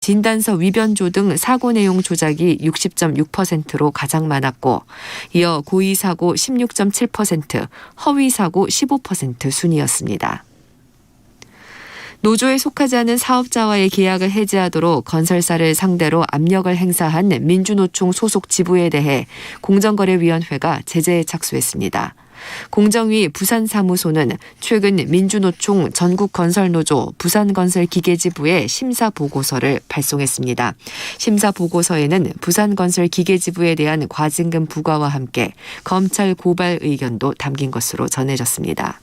진단서 위변조 등 사고 내용 조작이 60.6%로 가장 많았고 이어 고의 사고 16.7%, 허위 사고 15% 순이었습니다. 노조에 속하지 않은 사업자와의 계약을 해지하도록 건설사를 상대로 압력을 행사한 민주노총 소속 지부에 대해 공정거래위원회가 제재에 착수했습니다. 공정위 부산사무소는 최근 민주노총 전국건설노조 부산건설기계지부에 심사보고서를 발송했습니다. 심사보고서에는 부산건설기계지부에 대한 과징금 부과와 함께 검찰 고발 의견도 담긴 것으로 전해졌습니다.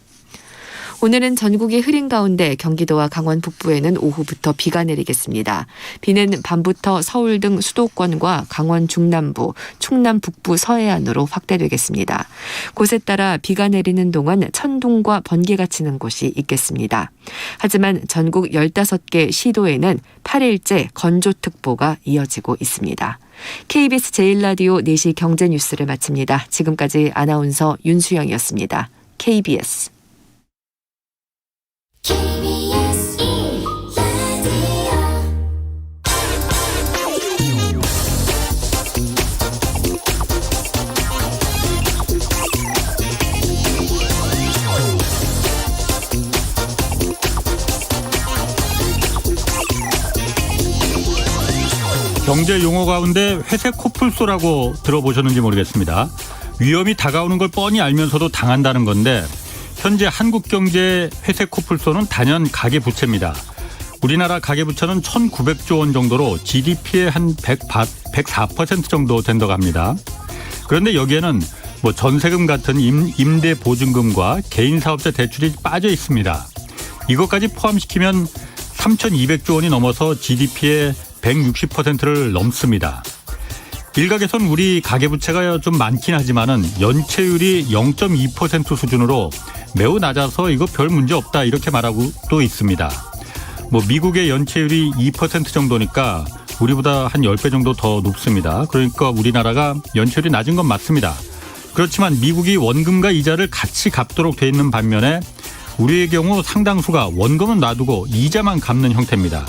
오늘은 전국이 흐린 가운데 경기도와 강원 북부에는 오후부터 비가 내리겠습니다. 비는 밤부터 서울 등 수도권과 강원 중남부, 충남 북부 서해안으로 확대되겠습니다. 곳에 따라 비가 내리는 동안 천둥과 번개가 치는 곳이 있겠습니다. 하지만 전국 15개 시도에는 8일째 건조특보가 이어지고 있습니다. KBS 제1라디오 4시 경제뉴스를 마칩니다. 지금까지 아나운서 윤수영이었습니다. KBS 경제 용어 가운데 회색 코뿔소라고 들어보셨는지 모르겠습니다. 위험이 다가오는 걸 뻔히 알면서도 당한다는 건데 현재 한국 경제의 회색 코뿔소는 단연 가계부채입니다. 우리나라 가계부채는 1,900조 원 정도로 GDP의 한 104% 정도 된다고 합니다. 그런데 여기에는 전세금 같은 임대보증금과 개인사업자 대출이 빠져 있습니다. 이것까지 포함시키면 3,200조 원이 넘어서 GDP의 160%를 넘습니다. 일각에선 우리 가계부채가 좀 많긴 하지만은 연체율이 0.2% 수준으로 매우 낮아서 이거 별 문제 없다 이렇게 말하고 또 있습니다. 미국의 연체율이 2% 정도니까 우리보다 한 10배 정도 더 높습니다. 그러니까 우리나라가 연체율이 낮은 건 맞습니다. 그렇지만 미국이 원금과 이자를 같이 갚도록 돼 있는 반면에 우리의 경우 상당수가 원금은 놔두고 이자만 갚는 형태입니다.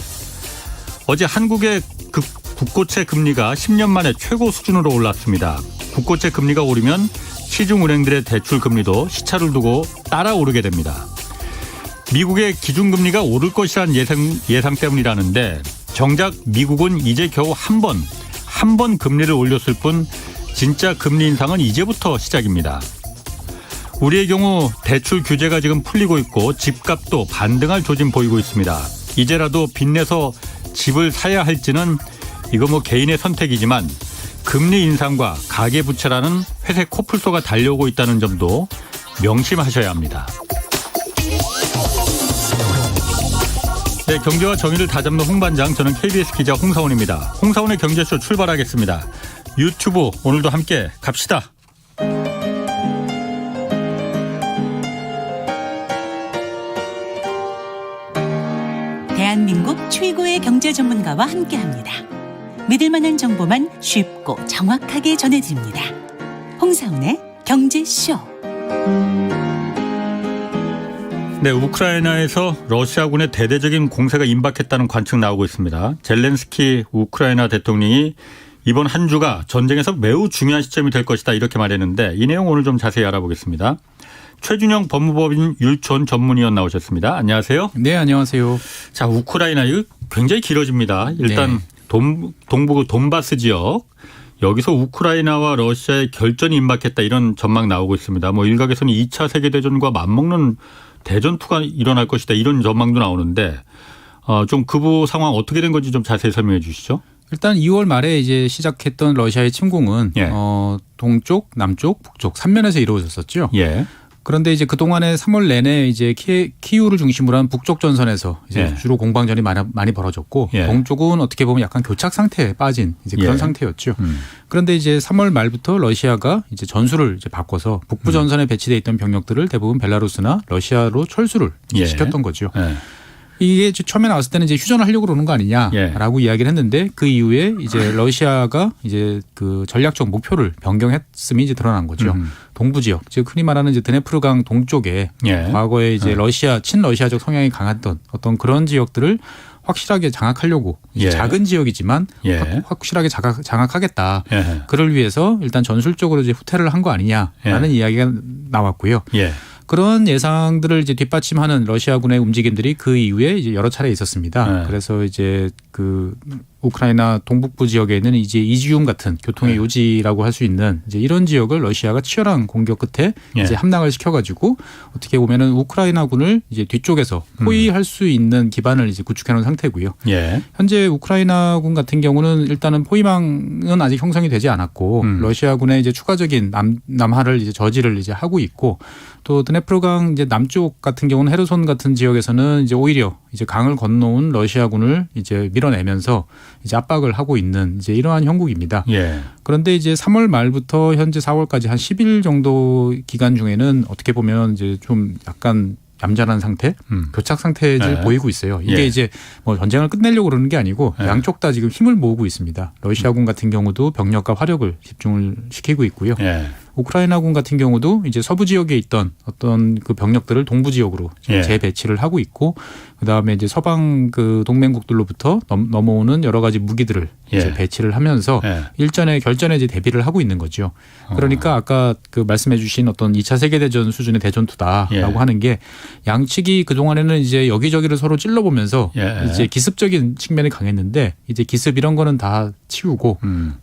어제 한국의 국고채 금리가 10년 만에 최고 수준으로 올랐습니다. 국고채 금리가 오르면 시중은행들의 대출 금리도 시차를 두고 따라 오르게 됩니다. 미국의 기준금리가 오를 것이라는 예상 때문이라는데 정작 미국은 이제 겨우 한 번 금리를 올렸을 뿐 진짜 금리 인상은 이제부터 시작입니다. 우리의 경우 대출 규제가 지금 풀리고 있고 집값도 반등할 조짐 보이고 있습니다. 이제라도 빚내서 집을 사야 할지는 이거 개인의 선택이지만 금리 인상과 가계부채라는 회색 코뿔소가 달려오고 있다는 점도 명심하셔야 합니다. 네, 경제와 정의를 다잡는 홍반장, 저는 KBS 기자 홍사원입니다. 홍사원의 경제쇼 출발하겠습니다. 유튜브 오늘도 함께 갑시다. 대한민국 최고의 경제 전문가와 함께합니다. 믿을 만한 정보만 쉽고 정확하게 전해드립니다. 홍사훈의 경제쇼. 네, 우크라이나에서 러시아군의 대대적인 공세가 임박했다는 관측 나오고 있습니다. 젤렌스키 우크라이나 대통령이 이번 한 주가 전쟁에서 매우 중요한 시점이 될 것이다 이렇게 말했는데 이 내용 오늘 좀 자세히 알아보겠습니다. 최준영 법무법인 율촌 전문위원 나오셨습니다. 안녕하세요. 네, 안녕하세요. 자, 우크라이나 이거 굉장히 길어집니다. 일단 동부 돈바스 지역 여기서 우크라이나와 러시아의 결전이 임박했다 이런 전망 나오고 있습니다. 일각에서는 2차 세계대전과 맞먹는 대전투가 일어날 것이다 이런 전망도 나오는데 좀 그 상황 어떻게 된 건지 좀 자세히 설명해 주시죠. 일단 2월 말에 이제 시작했던 러시아의 침공은 동쪽, 남쪽, 북쪽 3면에서 이루어졌었죠. 예. 그런데 이제 그동안에 3월 내내 이제 키이우를 중심으로 한 북쪽 전선에서 이제 주로 공방전이 많이 벌어졌고 동쪽은 어떻게 보면 약간 교착 상태에 빠진 이제 그런 상태였죠. 그런데 이제 3월 말부터 러시아가 이제 전술을 이제 바꿔서 북부 전선에 배치돼 있던 병력들을 대부분 벨라루스나 러시아로 철수를 시켰던 거죠. 이게 처음에 나왔을 때는 이제 휴전을 하려고 그러는 거 아니냐라고 이야기를 했는데 그 이후에 이제 러시아가 이제 그 전략적 목표를 변경했음이 이제 드러난 거죠. 동부 지역, 즉 흔히 말하는 이제 드네프르강 동쪽에 과거에 이제 친러시아적 성향이 강했던 어떤 그런 지역들을 확실하게 장악하려고 예. 작은 지역이지만 예. 확실하게 장악하겠다. 예. 그를 위해서 일단 전술적으로 이제 후퇴를 한 거 아니냐라는 이야기가 나왔고요. 예. 그런 예상들을 이제 뒷받침하는 러시아군의 움직임들이 그 이후에 이제 여러 차례 있었습니다. 네. 그래서 이제 그 우크라이나 동북부 지역에 있는 이제 이지움 같은 교통의 네. 요지라고 할 수 있는 이제 이런 지역을 러시아가 치열한 공격 끝에 예. 이제 함락을 시켜가지고 어떻게 보면은 우크라이나군을 이제 뒤쪽에서 포위할 수 있는 기반을 이제 구축해놓은 상태고요. 예. 현재 우크라이나군 같은 경우는 일단은 포위망은 아직 형성이 되지 않았고 러시아군의 이제 추가적인 남하를 이제 저지를 이제 하고 있고 또 드네프르강 이제 남쪽 같은 경우는 헤르손 같은 지역에서는 이제 오히려 이제 강을 건너온 러시아군을 이제 밀어내면서 이제 압박을 하고 있는 이제 이러한 형국입니다. 예. 그런데 이제 3월 말부터 현재 4월까지 한 10일 정도 기간 중에는 어떻게 보면 이제 좀 약간 얌전한 상태, 교착 상태를 네. 보이고 있어요. 이게 예. 이제 뭐 전쟁을 끝내려고 그러는 게 아니고 예. 양쪽 다 지금 힘을 모으고 있습니다. 러시아군 같은 경우도 병력과 화력을 집중을 시키고 있고요. 예. 우크라이나군 같은 경우도 이제 서부 지역에 있던 어떤 그 병력들을 동부 지역으로 예. 재배치를 하고 있고 그다음에 이제 서방 그 동맹국들로부터 넘어오는 여러 가지 무기들을 예. 이제 배치를 하면서 예. 일전에 결전에 이제 대비를 하고 있는 거죠. 그러니까 아까 그 말씀해 주신 어떤 2차 세계대전 수준의 대전투다라고 예. 하는 게 양측이 그동안에는 이제 여기저기를 서로 찔러보면서 예. 이제 기습적인 측면이 강했는데 이제 기습 이런 거는 다 치우고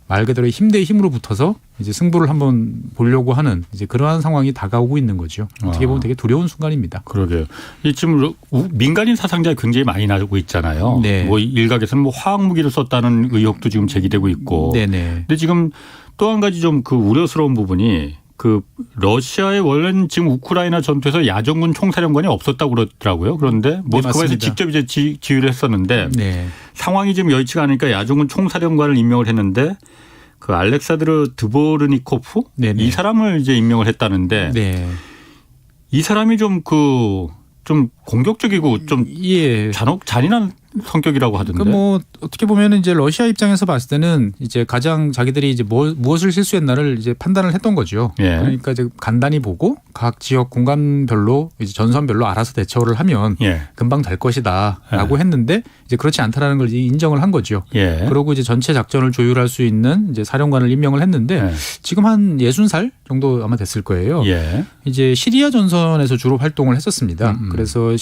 말 그대로 힘 대 힘으로 붙어서 이제 승부를 한번 보려고 하는 이제 그러한 상황이 다가오고 있는 거죠. 어떻게 보면 되게 두려운 순간입니다. 그러게요. 이 지금 민간인 사상자가 굉장히 많이 나오고 있잖아요. 네. 뭐 일각에서는 뭐 화학 무기를 썼다는 의혹도 지금 제기되고 있고. 네네. 근데 지금 또 한 가지 좀 그 우려스러운 부분이 그 러시아의 원래는 지금 우크라이나 전투에서 야전군 총사령관이 없었다고 그러더라고요. 그런데 모스크바에서 맞습니다. 직접 이제 지휘를 했었는데 네. 상황이 지금 여의치가 않으니까 야전군 총사령관을 임명을 했는데 그 알렉사드르 드보르니코프 네네. 이 사람을 이제 임명을 했다는데 네. 이 사람이 좀 공격적이고 좀 예. 잔인한 성격이라고 하던데. 그러니까 뭐 어떻게 보면은 이제 러시아 입장에서 봤을 때는 이제 가장 자기들이 이제 무엇을 실수했나를 이제 판단을 했던 거죠. 예. 그러니까 이제 간단히 보고 각 지역 공간별로 이제 전선별로 알아서 대처를 하면 예. 금방 될 것이다라고 했는데 이제 그렇지 않다라는 걸 이제 인정을 한 거죠. 예. 그러고 이제 전체 작전을 조율할 수 있는 이제 사령관을 임명을 했는데 예. 지금 한 60살 정도 아마 됐을 거예요. 예. 이제 시리아 전선에서 주로 활동을 했었습니다. 그래서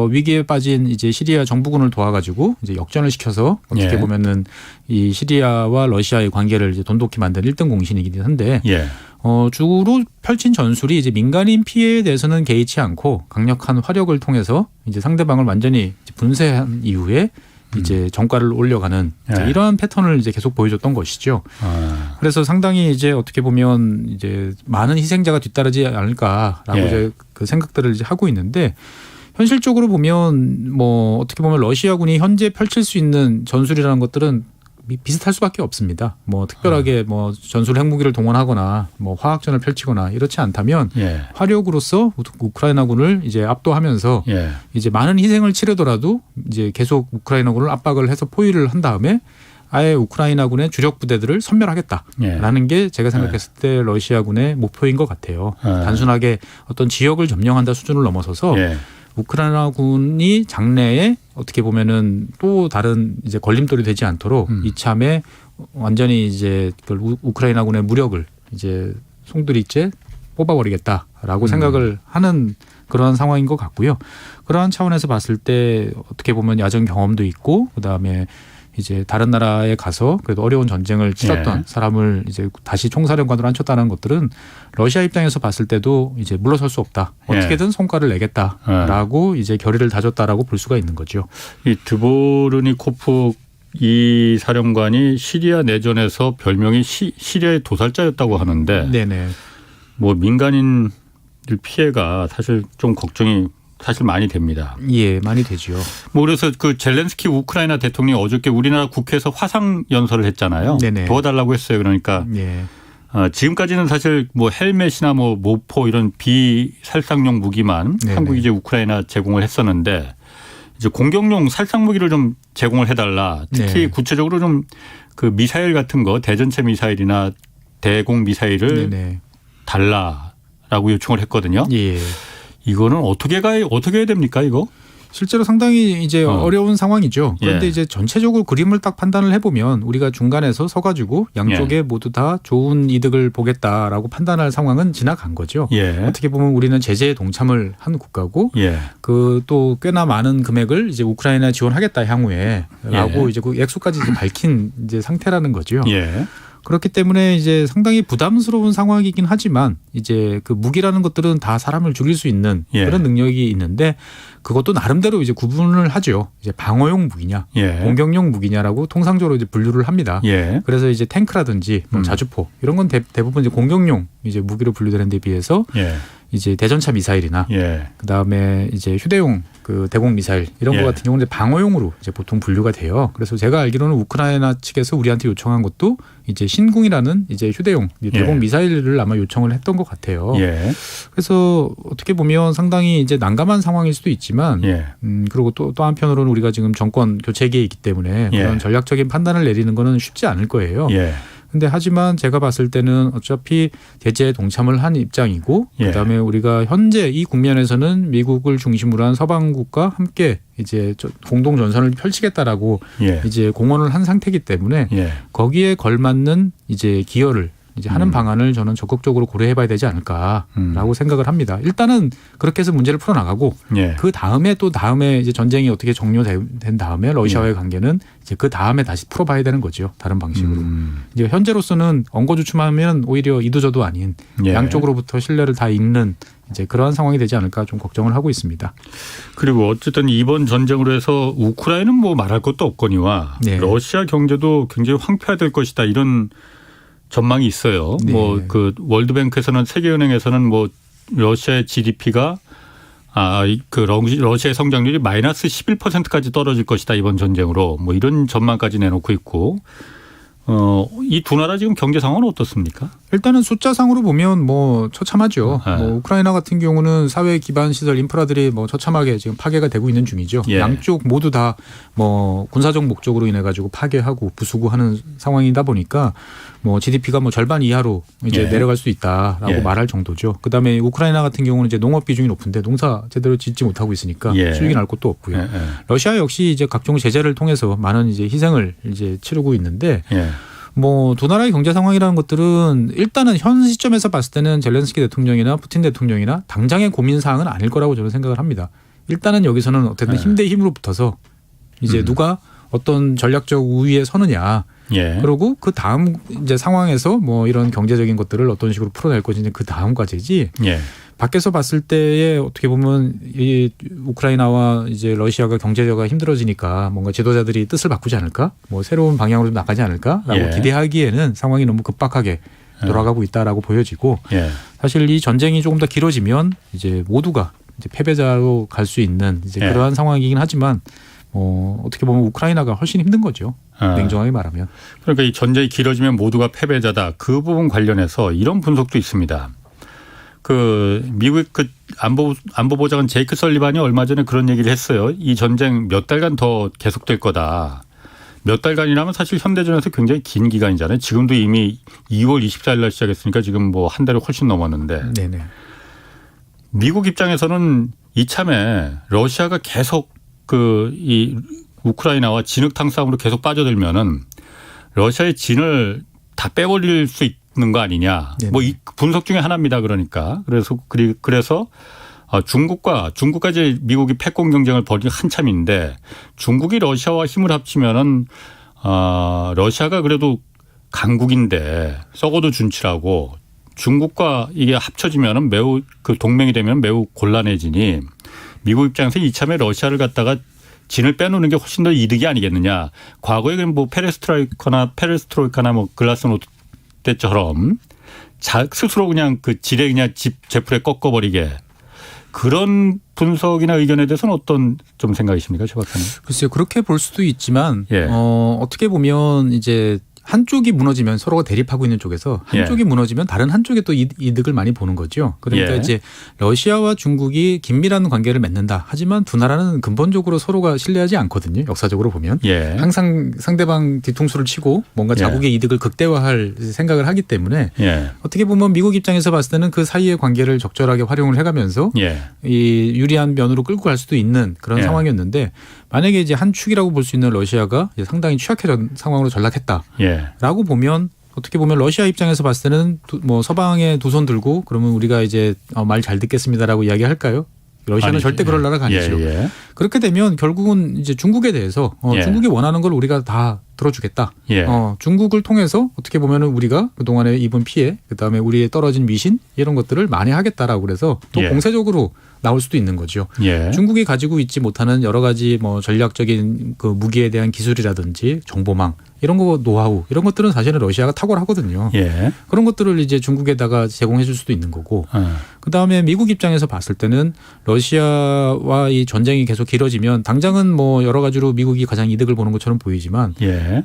위기에 빠진 이제 시리아 정부군을 도와가지고 이제 역전을 시켜서 어떻게 예. 보면은 이 시리아와 러시아의 관계를 이제 돈독히 만든 1등 공신이긴 한데 예. 주로 펼친 전술이 이제 민간인 피해에 대해서는 개의치 않고 강력한 화력을 통해서 이제 상대방을 완전히 분쇄한 이후에 이제 정가를 올려가는 이제 예. 이러한 패턴을 이제 계속 보여줬던 것이죠. 아. 그래서 상당히 이제 어떻게 보면 이제 많은 희생자가 뒤따르지 않을까라고 예. 이제 그 생각들을 이제 하고 있는데 현실적으로 보면 뭐 어떻게 보면 러시아군이 현재 펼칠 수 있는 전술이라는 것들은 비슷할 수밖에 없습니다. 뭐 특별하게 뭐 전술 핵무기를 동원하거나 뭐 화학전을 펼치거나 이렇지 않다면 예. 화력으로서 우크라이나군을 이제 압도하면서 예. 이제 많은 희생을 치르더라도 이제 계속 우크라이나군을 압박을 해서 포위를 한 다음에 아예 우크라이나군의 주력 부대들을 섬멸하겠다라는 게 제가 생각했을 때 러시아군의 목표인 것 같아요. 단순하게 어떤 지역을 점령한다 수준을 넘어서서 예. 우크라이나군이 장래에 어떻게 보면은 또 다른 이제 걸림돌이 되지 않도록 이참에 완전히 이제 그 우크라이나군의 무력을 이제 송두리째 뽑아버리겠다라고 생각을 하는 그런 상황인 것 같고요. 그러한 차원에서 봤을 때 어떻게 보면 야전 경험도 있고 그다음에 이제 다른 나라에 가서 그래도 어려운 전쟁을 치렀던 예. 사람을 이제 다시 총사령관으로 앉혔다는 것들은 러시아 입장에서 봤을 때도 이제 물러설 수 없다. 예. 어떻게든 성과를 내겠다라고 이제 결의를 다졌다라고 볼 수가 있는 거죠. 이 드보르니코프 이 사령관이 시리아 내전에서 별명이 시리아의 도살자였다고 하는데 네네. 뭐 민간인들 피해가 사실 좀 걱정이 사실 많이 됩니다. 예, 많이 되죠. 뭐 그래서 그 젤렌스키 우크라이나 대통령이 어저께 우리나라 국회에서 화상 연설을 했잖아요. 네네. 도와달라고 했어요. 그러니까 예. 지금까지는 사실 뭐 헬멧이나 뭐 모포 이런 비살상용 무기만 네네. 한국이 이제 우크라이나 제공을 했었는데 이제 공격용 살상 무기를 좀 제공을 해달라. 특히 네. 구체적으로 좀 그 미사일 같은 거 대전체 미사일이나 대공 미사일을 네네. 달라라고 요청을 했거든요. 예. 이거는 어떻게 해야 됩니까 이거? 실제로 상당히 이제 어려운 상황이죠. 그런데 예. 이제 전체적으로 그림을 딱 판단을 해보면 우리가 중간에서 서가지고 양쪽에 예. 모두 다 좋은 이득을 보겠다라고 판단할 상황은 지나간 거죠. 예. 어떻게 보면 우리는 제재에 동참을 한 국가고 예. 그 또 꽤나 많은 금액을 이제 우크라이나 지원하겠다 향후에라고 예. 이제 그 액수까지 이제 밝힌 이제 상태라는 거죠. 예. 그렇기 때문에 이제 상당히 부담스러운 상황이긴 하지만 이제 그 무기라는 것들은 다 사람을 죽일 수 있는 예. 그런 능력이 있는데 그것도 나름대로 이제 구분을 하죠. 이제 방어용 무기냐, 예. 공격용 무기냐라고 통상적으로 이제 분류를 합니다. 예. 그래서 이제 탱크라든지 뭐 자주포 이런 건 대부분 이제 공격용 이제 무기로 분류되는 데 비해서 예. 이제 대전차 미사일이나 예. 그다음에 이제 휴대용 그 대공 미사일 이런 예. 거 같은 경우는 방어용으로 이제 보통 분류가 돼요. 그래서 제가 알기로는 우크라이나 측에서 우리한테 요청한 것도 이제 신궁이라는 이제 휴대용 대공 예. 미사일을 아마 요청을 했던 것 같아요. 예. 그래서 어떻게 보면 상당히 이제 난감한 상황일 수도 있지만 예. 그리고 또 한편으로는 우리가 지금 정권 교체기에 있기 때문에 예. 그런 전략적인 판단을 내리는 거는 쉽지 않을 거예요. 예. 근데 하지만 제가 봤을 때는 어차피 대제에 동참을 한 입장이고 예. 그다음에 우리가 현재 이 국면에서는 미국을 중심으로 한 서방국과 함께 이제 공동 전선을 펼치겠다라고 예. 이제 공언을 한 상태이기 때문에 예. 거기에 걸맞는 이제 기여를 이제 하는 방안을 저는 적극적으로 고려해봐야 되지 않을까라고 생각을 합니다. 일단은 그렇게 해서 문제를 풀어나가고 예. 그 다음에 이제 전쟁이 어떻게 종료된 다음에 러시아와의 관계는 이제 그 다음에 다시 풀어봐야 되는 거죠. 다른 방식으로. 이제 현재로서는 엉거주춤하면 오히려 이도저도 아닌 예. 양쪽으로부터 신뢰를 다 잃는 이제 그러한 상황이 되지 않을까 좀 걱정을 하고 있습니다. 그리고 어쨌든 이번 전쟁으로 해서 우크라이나는 뭐 말할 것도 없거니와 네. 러시아 경제도 굉장히 황폐화될 것이다 이런 전망이 있어요. 네. 뭐 그 월드뱅크에서는 세계은행에서는 뭐 러시아의 GDP가 러시아의 성장률이 마이너스 11%까지 떨어질 것이다 이번 전쟁으로 뭐 이런 전망까지 내놓고 있고 이 두 나라 지금 경제 상황은 어떻습니까? 일단은 숫자상으로 보면 뭐 처참하죠. 네. 뭐 우크라이나 같은 경우는 사회 기반 시설 인프라들이 뭐 처참하게 지금 파괴가 되고 있는 중이죠. 예. 양쪽 모두 다 뭐 군사적 목적으로 인해 가지고 파괴하고 부수고 하는 상황이다 보니까 뭐 GDP가 뭐 절반 이하로 이제 예. 내려갈 수 있다라고 예. 말할 정도죠. 그다음에 우크라이나 같은 경우는 이제 농업 비중이 높은데 농사 제대로 짓지 못하고 있으니까 예. 수익이 날 것도 없고요. 예. 예. 러시아 역시 이제 각종 제재를 통해서 많은 이제 희생을 이제 치르고 있는데 예. 뭐 두 나라의 경제 상황이라는 것들은 일단은 현 시점에서 봤을 때는 젤렌스키 대통령이나 푸틴 대통령이나 당장의 고민 사항은 아닐 거라고 저는 생각을 합니다. 일단은 여기서는 어쨌든 힘 대 힘으로 붙어서 이제 누가 어떤 전략적 우위에 서느냐. 예. 그리고 그 다음 이제 상황에서 뭐 이런 경제적인 것들을 어떤 식으로 풀어낼 것인지 그 다음까지지. 예. 밖에서 봤을 때에 어떻게 보면 이 우크라이나와 이제 러시아가 경제가 힘들어지니까 뭔가 지도자들이 뜻을 바꾸지 않을까? 뭐 새로운 방향으로 좀 나가지 않을까라고 예. 기대하기에는 상황이 너무 급박하게 돌아가고 있다라고 보여지고 예. 사실 이 전쟁이 조금 더 길어지면 이제 모두가 이제 패배자로 갈 수 있는 이제 예. 그러한 상황이긴 하지만 어떻게 보면 우크라이나가 훨씬 힘든 거죠. 냉정하게 말하면. 그러니까 이 전쟁이 길어지면 모두가 패배자다. 그 부분 관련해서 이런 분석도 있습니다. 그 미국 그 안보보좌관 제이크 설리반이 얼마 전에 그런 얘기를 했어요. 이 전쟁 몇 달간 더 계속될 거다. 몇 달간이라면 사실 현대전에서 굉장히 긴 기간이잖아요. 지금도 이미 2월 24일 날 시작했으니까 지금 뭐 한 달이 훨씬 넘었는데. 네네. 미국 입장에서는 이참에 러시아가 계속 이 우크라이나와 진흙탕 싸움으로 계속 빠져들면은 러시아의 진을 다 빼버릴 수 있는 거 아니냐. 네네. 뭐 이 분석 중에 하나입니다. 그러니까 그래서 중국과 이제 미국이 패권 경쟁을 벌이기 한참인데 중국이 러시아와 힘을 합치면은 러시아가 그래도 강국인데 썩어도 준치라고 중국과 이게 합쳐지면은 매우 그 동맹이 되면 매우 곤란해지니 미국 입장에서 이참에 러시아를 갖다가 진을 빼놓는 게 훨씬 더 이득이 아니겠느냐. 과거에 뭐 페레스트로이카나 뭐 글라스노트 때처럼 스스로 그냥 그 지뢰 그냥 제풀에 꺾어버리게 그런 분석이나 의견에 대해서는 어떤 좀 생각이십니까, 최 박사님? 글쎄요, 그렇게 볼 수도 있지만 예. 어떻게 보면 이제 한쪽이 무너지면 서로가 대립하고 있는 쪽에서 한쪽이 무너지면 다른 한쪽에 또 이득을 많이 보는 거죠. 그러니까 이제 러시아와 중국이 긴밀한 관계를 맺는다. 하지만 두 나라는 근본적으로 서로가 신뢰하지 않거든요. 역사적으로 보면. 항상 상대방 뒤통수를 치고 뭔가 자국의 이득을 극대화할 생각을 하기 때문에 어떻게 보면 미국 입장에서 봤을 때는 그 사이의 관계를 적절하게 활용을 해가면서 이 유리한 면으로 끌고 갈 수도 있는 그런 상황이었는데 만약에 이제 한 축이라고 볼 수 있는 러시아가 이제 상당히 취약해진 상황으로 전락했다라고 보면 어떻게 보면 러시아 입장에서 봤을 때는 뭐 서방에 두 손 들고 그러면 우리가 이제 말 잘 듣겠습니다라고 이야기할까요? 러시아는 아니지. 절대 그럴 나라가 아니죠. 그렇게 되면 결국은 이제 중국에 대해서 중국이 원하는 걸 우리가 다 들어주겠다. 중국을 통해서 어떻게 보면은 우리가 그동안에 입은 피해, 그다음에 우리의 떨어진 미신 이런 것들을 만회하겠다라고 그래서 또 공세적으로 나올 수도 있는 거죠. 중국이 가지고 있지 못하는 여러 가지 뭐 전략적인 그 무기에 대한 기술이라든지 정보망 이런 거 노하우 이런 것들은 사실은 러시아가 탁월하거든요. 그런 것들을 이제 중국에다가 제공해 줄 수도 있는 거고 그다음에 미국 입장에서 봤을 때는 러시아와 이 전쟁이 계속 길어지면 당장은 뭐 여러 가지로 미국이 가장 이득을 보는 것처럼 보이지만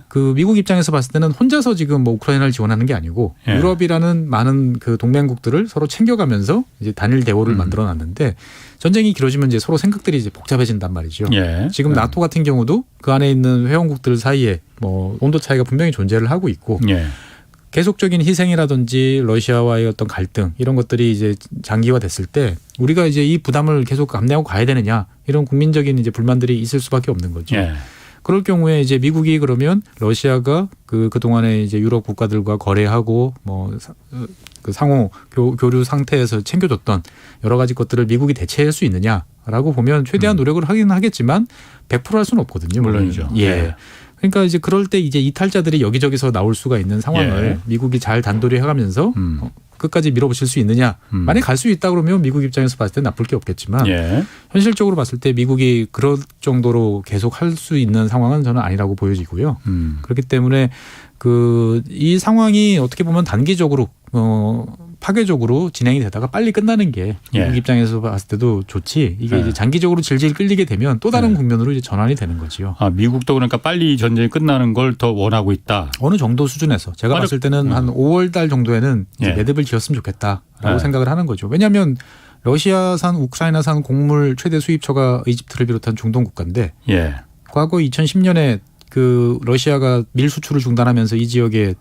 그 미국 입장에서 봤을 때는 혼자서 지금 뭐 우크라이나를 지원하는 게 아니고 유럽이라는 많은 그 동맹국들을 서로 챙겨가면서 이제 단일 대오를 만들어 놨는데 전쟁이 길어지면 이제 서로 생각들이 이제 복잡해진단 말이죠. 지금 나토 같은 경우도 그 안에 있는 회원국들 사이에 뭐 온도 차이가 분명히 존재를 하고 있고 계속적인 희생이라든지 러시아와의 어떤 갈등 이런 것들이 이제 장기화됐을 때 우리가 이제 이 부담을 계속 감내하고 가야 되느냐 이런 국민적인 이제 불만들이 있을 수밖에 없는 거죠. 그럴 경우에 이제 미국이 그러면 러시아가 그동안에 이제 유럽 국가들과 거래하고 뭐 그 상호 교류 상태에서 챙겨줬던 여러 가지 것들을 미국이 대체할 수 있느냐라고 보면 최대한 노력을 하긴 하겠지만 100% 할 수는 없거든요. 물론이죠. 그러니까 이제 그럴 때 이제 이탈자들이 여기저기서 나올 수가 있는 상황을 미국이 잘 단도리 해가면서 끝까지 밀어붙일 수 있느냐. 만약에 갈 수 있다 그러면 미국 입장에서 봤을 때 나쁠 게 없겠지만 현실적으로 봤을 때 미국이 그럴 정도로 계속 할 수 있는 상황은 저는 아니라고 보여지고요. 그렇기 때문에 이 상황이 어떻게 보면 단기적으로 파괴적으로 진행이 되다가 빨리 끝나는 게 미국 입장에서 봤을 때도 좋지. 이게 이제 장기적으로 질질 끌리게 되면 또 다른 국면으로 이제 전환이 되는 거지요. 미국도 그러니까 빨리 전쟁이 끝나는 걸 더 원하고 있다. 어느 정도 수준에서 제가 봤을 때는 한 5월 달 정도에는 이제 매듭을 지었으면 좋겠다라고 생각을 하는 거죠. 왜냐하면 러시아산, 우크라이나산 곡물 최대 수입처가 이집트를 비롯한 중동 국가인데 과거 2010년에 그 러시아가 밀 수출을 중단하면서 이 지역에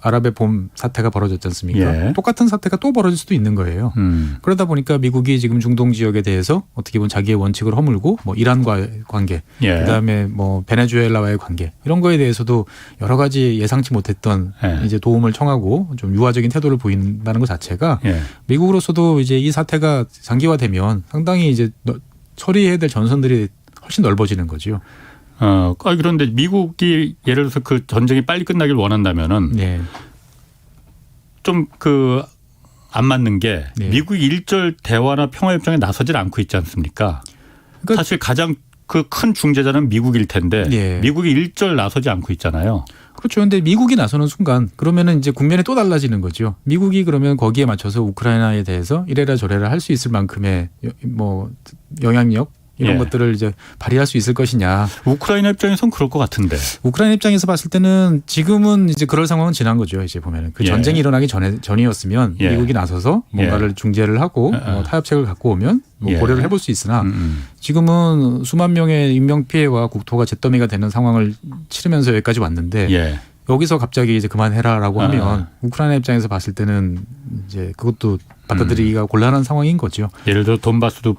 아랍의 봄 사태가 벌어졌지 않습니까? 똑같은 사태가 또 벌어질 수도 있는 거예요. 그러다 보니까 미국이 지금 중동 지역에 대해서 어떻게 보면 자기의 원칙을 허물고 뭐 이란과의 관계, 그다음에 뭐 베네수엘라와의 관계 이런 거에 대해서도 여러 가지 예상치 못했던 이제 도움을 청하고 좀 유화적인 태도를 보인다는 것 자체가 미국으로서도 이제 이 사태가 장기화되면 상당히 이제 처리해야 될 전선들이 훨씬 넓어지는 거죠. 그런데 미국이 예를 들어서 그 전쟁이 빨리 끝나길 원한다면은 좀 안 맞는 게 미국이 일절 대화나 평화협정에 나서질 않고 있지 않습니까? 그러니까 사실 가장 그 큰 중재자는 미국일 텐데 미국이 일절 나서지 않고 있잖아요. 그렇죠. 그런데 미국이 나서는 순간 그러면은 이제 국면이 또 달라지는 거죠. 미국이 그러면 거기에 맞춰서 우크라이나에 대해서 이래라 저래라 할 수 있을 만큼의 뭐 영향력 이런 것들을 이제 발휘할 수 있을 것이냐. 우크라이나 입장에서는 그럴 것 같은데. 우크라이나 입장에서 봤을 때는 지금은 이제 그럴 상황은 지난 거죠. 이제 보면은 그 전쟁이 일어나기 전이었으면 미국이 나서서 뭔가를 중재를 하고 타협책을 갖고 오면 뭐 고려를 해볼 수 있으나 지금은 수만 명의 인명 피해와 국토가 잿더미가 되는 상황을 치르면서 여기까지 왔는데 여기서 갑자기 이제 그만해라라고 하면 우크라이나 입장에서 봤을 때는 이제 그것도 받아들이기가 곤란한 상황인 거죠. 예를 들어 돈바스도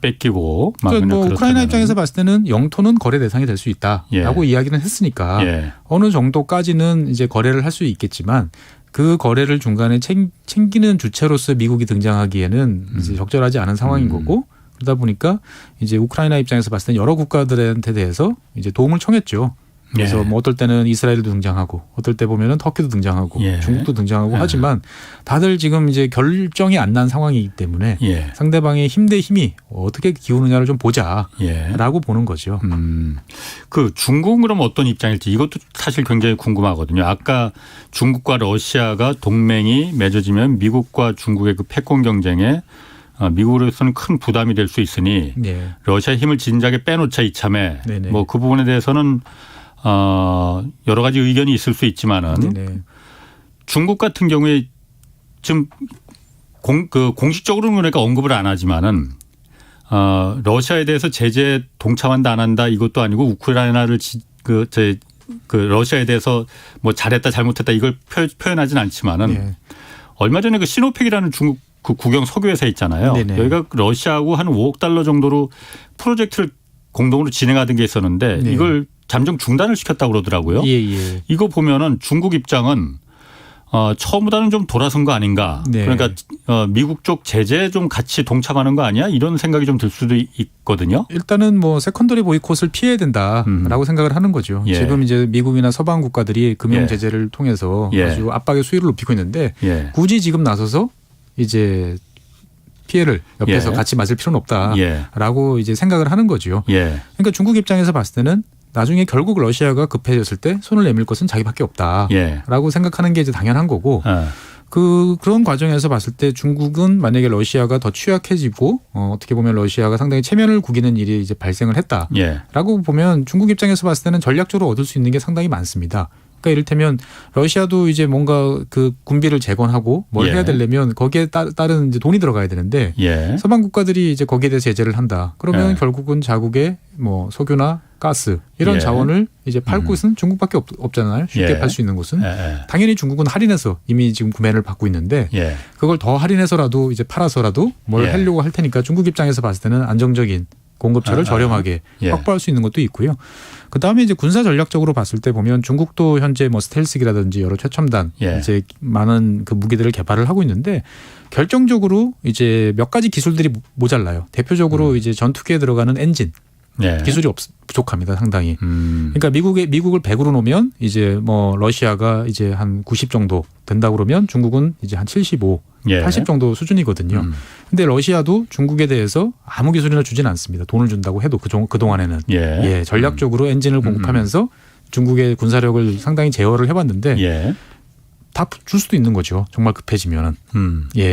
뺏기고 그러니까 뭐 우크라이나 입장에서 봤을 때는 영토는 거래 대상이 될 수 있다라고 이야기는 했으니까 어느 정도까지는 이제 거래를 할 수 있겠지만 그 거래를 중간에 챙기는 주체로서 미국이 등장하기에는 이제 적절하지 않은 상황인 거고 그러다 보니까 이제 우크라이나 입장에서 봤을 때 여러 국가들한테 대해서 이제 도움을 청했죠. 그래서 뭐 어떨 때는 이스라엘도 등장하고 어떨 때 보면은 터키도 등장하고 중국도 등장하고 하지만 다들 지금 이제 결정이 안 난 상황이기 때문에 상대방의 힘 대 힘이 어떻게 기우느냐를 좀 보자라고 보는 거죠. 그 중국은 그럼 어떤 입장일지 이것도 사실 굉장히 궁금하거든요. 아까 중국과 러시아가 동맹이 맺어지면 미국과 중국의 그 패권 경쟁에 미국으로서는 큰 부담이 될 수 있으니 러시아의 힘을 진작에 빼놓자 이참에 뭐 그 부분에 대해서는 여러 가지 의견이 있을 수 있지만은 네네. 중국 같은 경우에 지금 공식적으로는 그러니까 언급을 안 하지만은 러시아에 대해서 제재 동참한다 안 한다 이것도 아니고 우크라이나를 러시아에 대해서 뭐 잘했다 잘못했다 이걸 표현하진 않지만은 네. 얼마 전에 그 시노팩이라는 중국 그 국영 석유회사 있잖아요. 네네. 여기가 러시아하고 한 5억 달러 정도로 프로젝트를 공동으로 진행하던 게 있었는데 네. 이걸 잠정 중단을 시켰다고 그러더라고요. 예. 이거 보면은 중국 입장은 처음보다는 좀 돌아선 거 아닌가. 네. 그러니까 미국 쪽 제재에 좀 같이 동참하는 거 아니야? 이런 생각이 좀 들 수도 있거든요. 일단은 뭐 세컨더리 보이콧을 피해야 된다라고 생각을 하는 거죠. 예. 지금 이제 미국이나 서방 국가들이 금융 예. 제재를 통해서 예. 아주 압박의 수위를 높이고 있는데 예. 굳이 지금 나서서 이제 피해를 옆에서 예. 같이 맞을 필요는 없다라고 예. 이제 생각을 하는 거죠. 예. 그러니까 중국 입장에서 봤을 때는 나중에 결국 러시아가 급해졌을 때 손을 내밀 것은 자기밖에 없다라고 예. 생각하는 게 이제 당연한 거고 그런 과정에서 봤을 때 중국은 만약에 러시아가 더 취약해지고 어떻게 보면 러시아가 상당히 체면을 구기는 일이 이제 발생을 했다라고 예. 보면 중국 입장에서 봤을 때는 전략적으로 얻을 수 있는 게 상당히 많습니다. 그러니까 이를테면 러시아도 이제 뭔가 그 군비를 재건하고 뭘 예. 해야 되려면 거기에 따른 이제 돈이 들어가야 되는데 예. 서방 국가들이 이제 거기에 대해서 제재를 한다. 그러면 예. 결국은 자국의 뭐 석유나 가스 이런 예. 자원을 이제 팔 곳은 중국밖에 없잖아요. 쉽게 예. 팔 수 있는 곳은. 예. 당연히 중국은 할인해서 이미 지금 구매를 받고 있는데 예. 그걸 더 할인해서라도 이제 팔아서라도 뭘 예. 하려고 할 테니까 중국 입장에서 봤을 때는 안정적인 공급처를 저렴하게 예. 확보할 수 있는 것도 있고요. 그다음에 이제 군사 전략적으로 봤을 때 보면 중국도 현재 뭐 스텔스기라든지 여러 최첨단 예. 이제 많은 그 무기들을 개발을 하고 있는데 결정적으로 이제 몇 가지 기술들이 모자라요. 대표적으로 이제 전투기에 들어가는 엔진 예. 기술이 부족합니다, 상당히. 그러니까 미국을 100으로 놓으면 이제 뭐 러시아가 이제 한 90 정도 된다 그러면 중국은 이제 한 75, 예. 80 정도 수준이거든요. 근데 러시아도 중국에 대해서 아무 기술이나 주진 않습니다. 돈을 준다고 해도 그동안에는. 예. 전략적으로 엔진을 공급하면서 중국의 군사력을 상당히 제어를 해봤는데 예. 다 줄 수도 있는 거죠. 정말 급해지면은.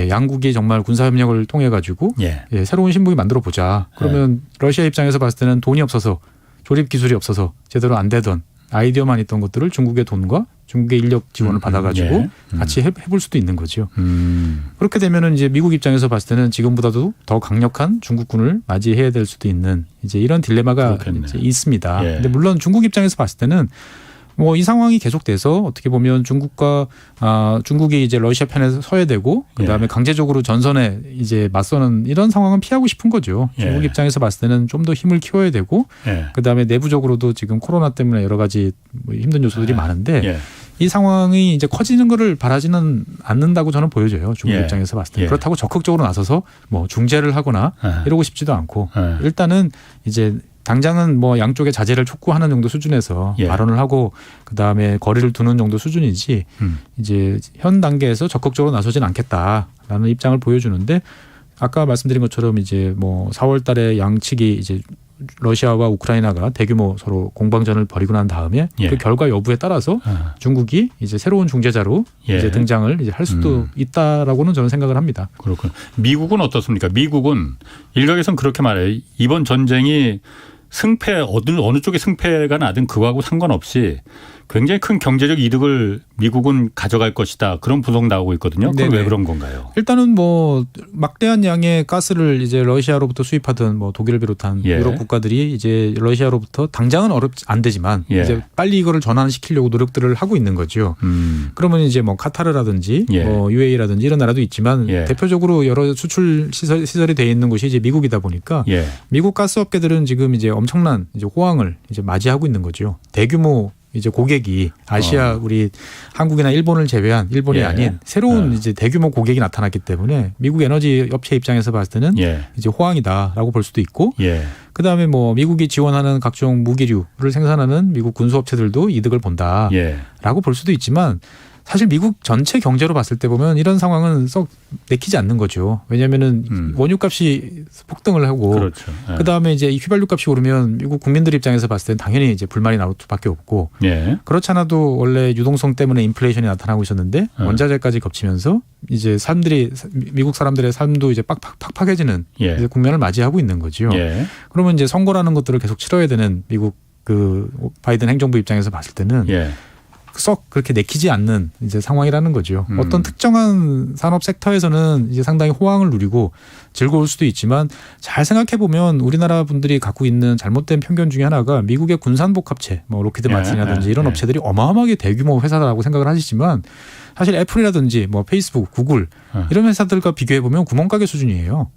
양국이 정말 군사협력을 통해 가지고 예. 새로운 신무기 만들어 보자. 그러면 러시아 입장에서 봤을 때는 돈이 없어서 조립 기술이 없어서 제대로 안 되던 아이디어만 있던 것들을 중국의 돈과 중국의 인력 지원을 받아가지고 예. 같이 해볼 수도 있는 거죠. 그렇게 되면은 이제 미국 입장에서 봤을 때는 지금보다도 더 강력한 중국군을 맞이해야 될 수도 있는 이제 이런 딜레마가 이제 있습니다. 예. 근데 물론 중국 입장에서 봤을 때는 뭐 이 상황이 계속돼서 어떻게 보면 중국이 이제 러시아 편에 서야 되고 그다음에 예. 강제적으로 전선에 이제 맞서는 이런 상황은 피하고 싶은 거죠. 중국 예. 입장에서 봤을 때는 좀 더 힘을 키워야 되고 예. 그다음에 내부적으로도 지금 코로나 때문에 여러 가지 뭐 힘든 요소들이 많은데 예. 이 상황이 이제 커지는 거를 바라지는 않는다고 저는 보여져요. 중국 예. 입장에서 봤을 때. 예. 그렇다고 적극적으로 나서서 뭐 중재를 하거나 이러고 싶지도 않고 일단은 이제 당장은 뭐 양쪽의 자제를 촉구하는 정도 수준에서 예. 발언을 하고 그다음에 거리를 두는 정도 수준이지 이제 현 단계에서 적극적으로 나서진 않겠다라는 입장을 보여주는데 아까 말씀드린 것처럼 이제 뭐 4월 달에 양측이 이제 러시아와 우크라이나가 대규모 서로 공방전을 벌이고 난 다음에 예. 그 결과 여부에 따라서 중국이 이제 새로운 중재자로 예. 이제 등장을 이제 할 수도 있다라고는 저는 생각을 합니다. 그렇군요. 미국은 어떻습니까? 미국은 일각에서는 그렇게 말해요. 이번 전쟁이 어느 쪽의 승패가 나든 그거하고 상관없이 굉장히 큰 경제적 이득을 미국은 가져갈 것이다. 그런 분석 나오고 있거든요. 그건 네네. 왜 그런 건가요? 일단은 뭐 막대한 양의 가스를 이제 러시아로부터 수입하던 뭐 독일을 비롯한 예. 유럽 국가들이 이제 러시아로부터 당장은 안 되지만 예. 이제 빨리 이거를 전환시키려고 노력들을 하고 있는 거죠. 그러면 이제 뭐 카타르라든지 예. 뭐 UAE라든지 이런 나라도 있지만 예. 대표적으로 여러 수출 시설이 돼 있는 곳이 이제 미국이다 보니까 예. 미국 가스 업계들은 지금 이제 엄청난 이제 호황을 이제 맞이하고 있는 거죠. 대규모 이제 고객이 아시아 우리 한국이나 일본을 제외한 일본이 예. 아닌 새로운 이제 대규모 고객이 나타났기 때문에 미국 에너지 업체 입장에서 봤을 때는 예. 이제 호황이다라고 볼 수도 있고 예. 그다음에 뭐 미국이 지원하는 각종 무기류를 생산하는 미국 군수 업체들도 이득을 본다라고 예. 볼 수도 있지만 사실 미국 전체 경제로 봤을 때 보면 이런 상황은 썩 내키지 않는 거죠. 왜냐하면은 원유값이 폭등을 하고 그렇죠. 예. 그다음에 이제 휘발유 값이 오르면 미국 국민들 입장에서 봤을 때는 당연히 이제 불만이 나올 수밖에 없고 예. 그렇지 않아도 원래 유동성 때문에 인플레이션이 나타나고 있었는데 원자재까지 겹치면서 이제 미국 사람들의 삶도 이제 팍팍해지는 예. 이제 국면을 맞이하고 있는 거죠. 예. 그러면 이제 선거라는 것들을 계속 치러야 되는 미국 그 바이든 행정부 입장에서 봤을 때는 예. 썩 그렇게 내키지 않는 이제 상황이라는 거죠. 어떤 특정한 산업 섹터에서는 이제 상당히 호황을 누리고 즐거울 수도 있지만 잘 생각해 보면 우리나라 분들이 갖고 있는 잘못된 편견 중에 하나가 미국의 군산복합체, 뭐 로키드 마틴이라든지 이런 업체들이 어마어마하게 대규모 회사라고 생각을 하시지만 사실 애플이라든지 뭐 페이스북, 구글 이런 회사들과 비교해 보면 구멍가게 수준이에요.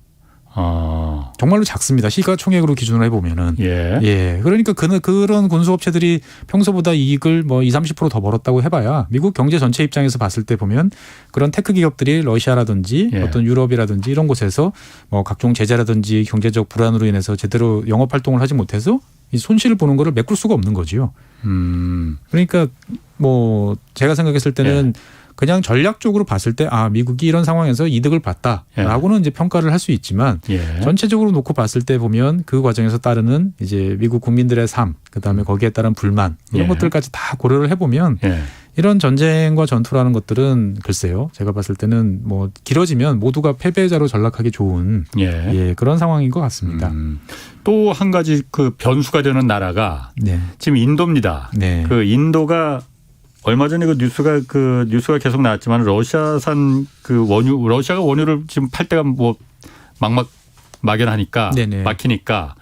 정말로 작습니다. 시가총액으로 기준으로 해보면은. 예. 그러니까 그런 군수업체들이 평소보다 이익을 뭐 20-30% 더 벌었다고 해봐야 미국 경제 전체 입장에서 봤을 때 보면 그런 테크 기업들이 러시아라든지 어떤 유럽이라든지 이런 곳에서 뭐 각종 제재라든지 경제적 불안으로 인해서 제대로 영업 활동을 하지 못해서 이 손실을 보는 거를 메꿀 수가 없는 거지요. 그러니까 뭐 제가 생각했을 때는 그냥 전략적으로 봤을 때 미국이 이런 상황에서 이득을 봤다라고는 이제 평가를 할 수 있지만 전체적으로 놓고 봤을 때 보면 그 과정에서 따르는 이제 미국 국민들의 삶, 그다음에 거기에 따른 불만 이런 것들까지 다 고려를 해보면 이런 전쟁과 전투라는 것들은 글쎄요, 제가 봤을 때는 뭐 길어지면 모두가 패배자로 전락하기 좋은 그런 상황인 것 같습니다. 또 한 가지 그 변수가 되는 나라가 지금 인도입니다. 그 인도가 얼마 전에 그 뉴스가 계속 나왔지만 러시아산 그 원유, 러시아가 원유를 지금 팔 때가 뭐 막연하니까 막히니까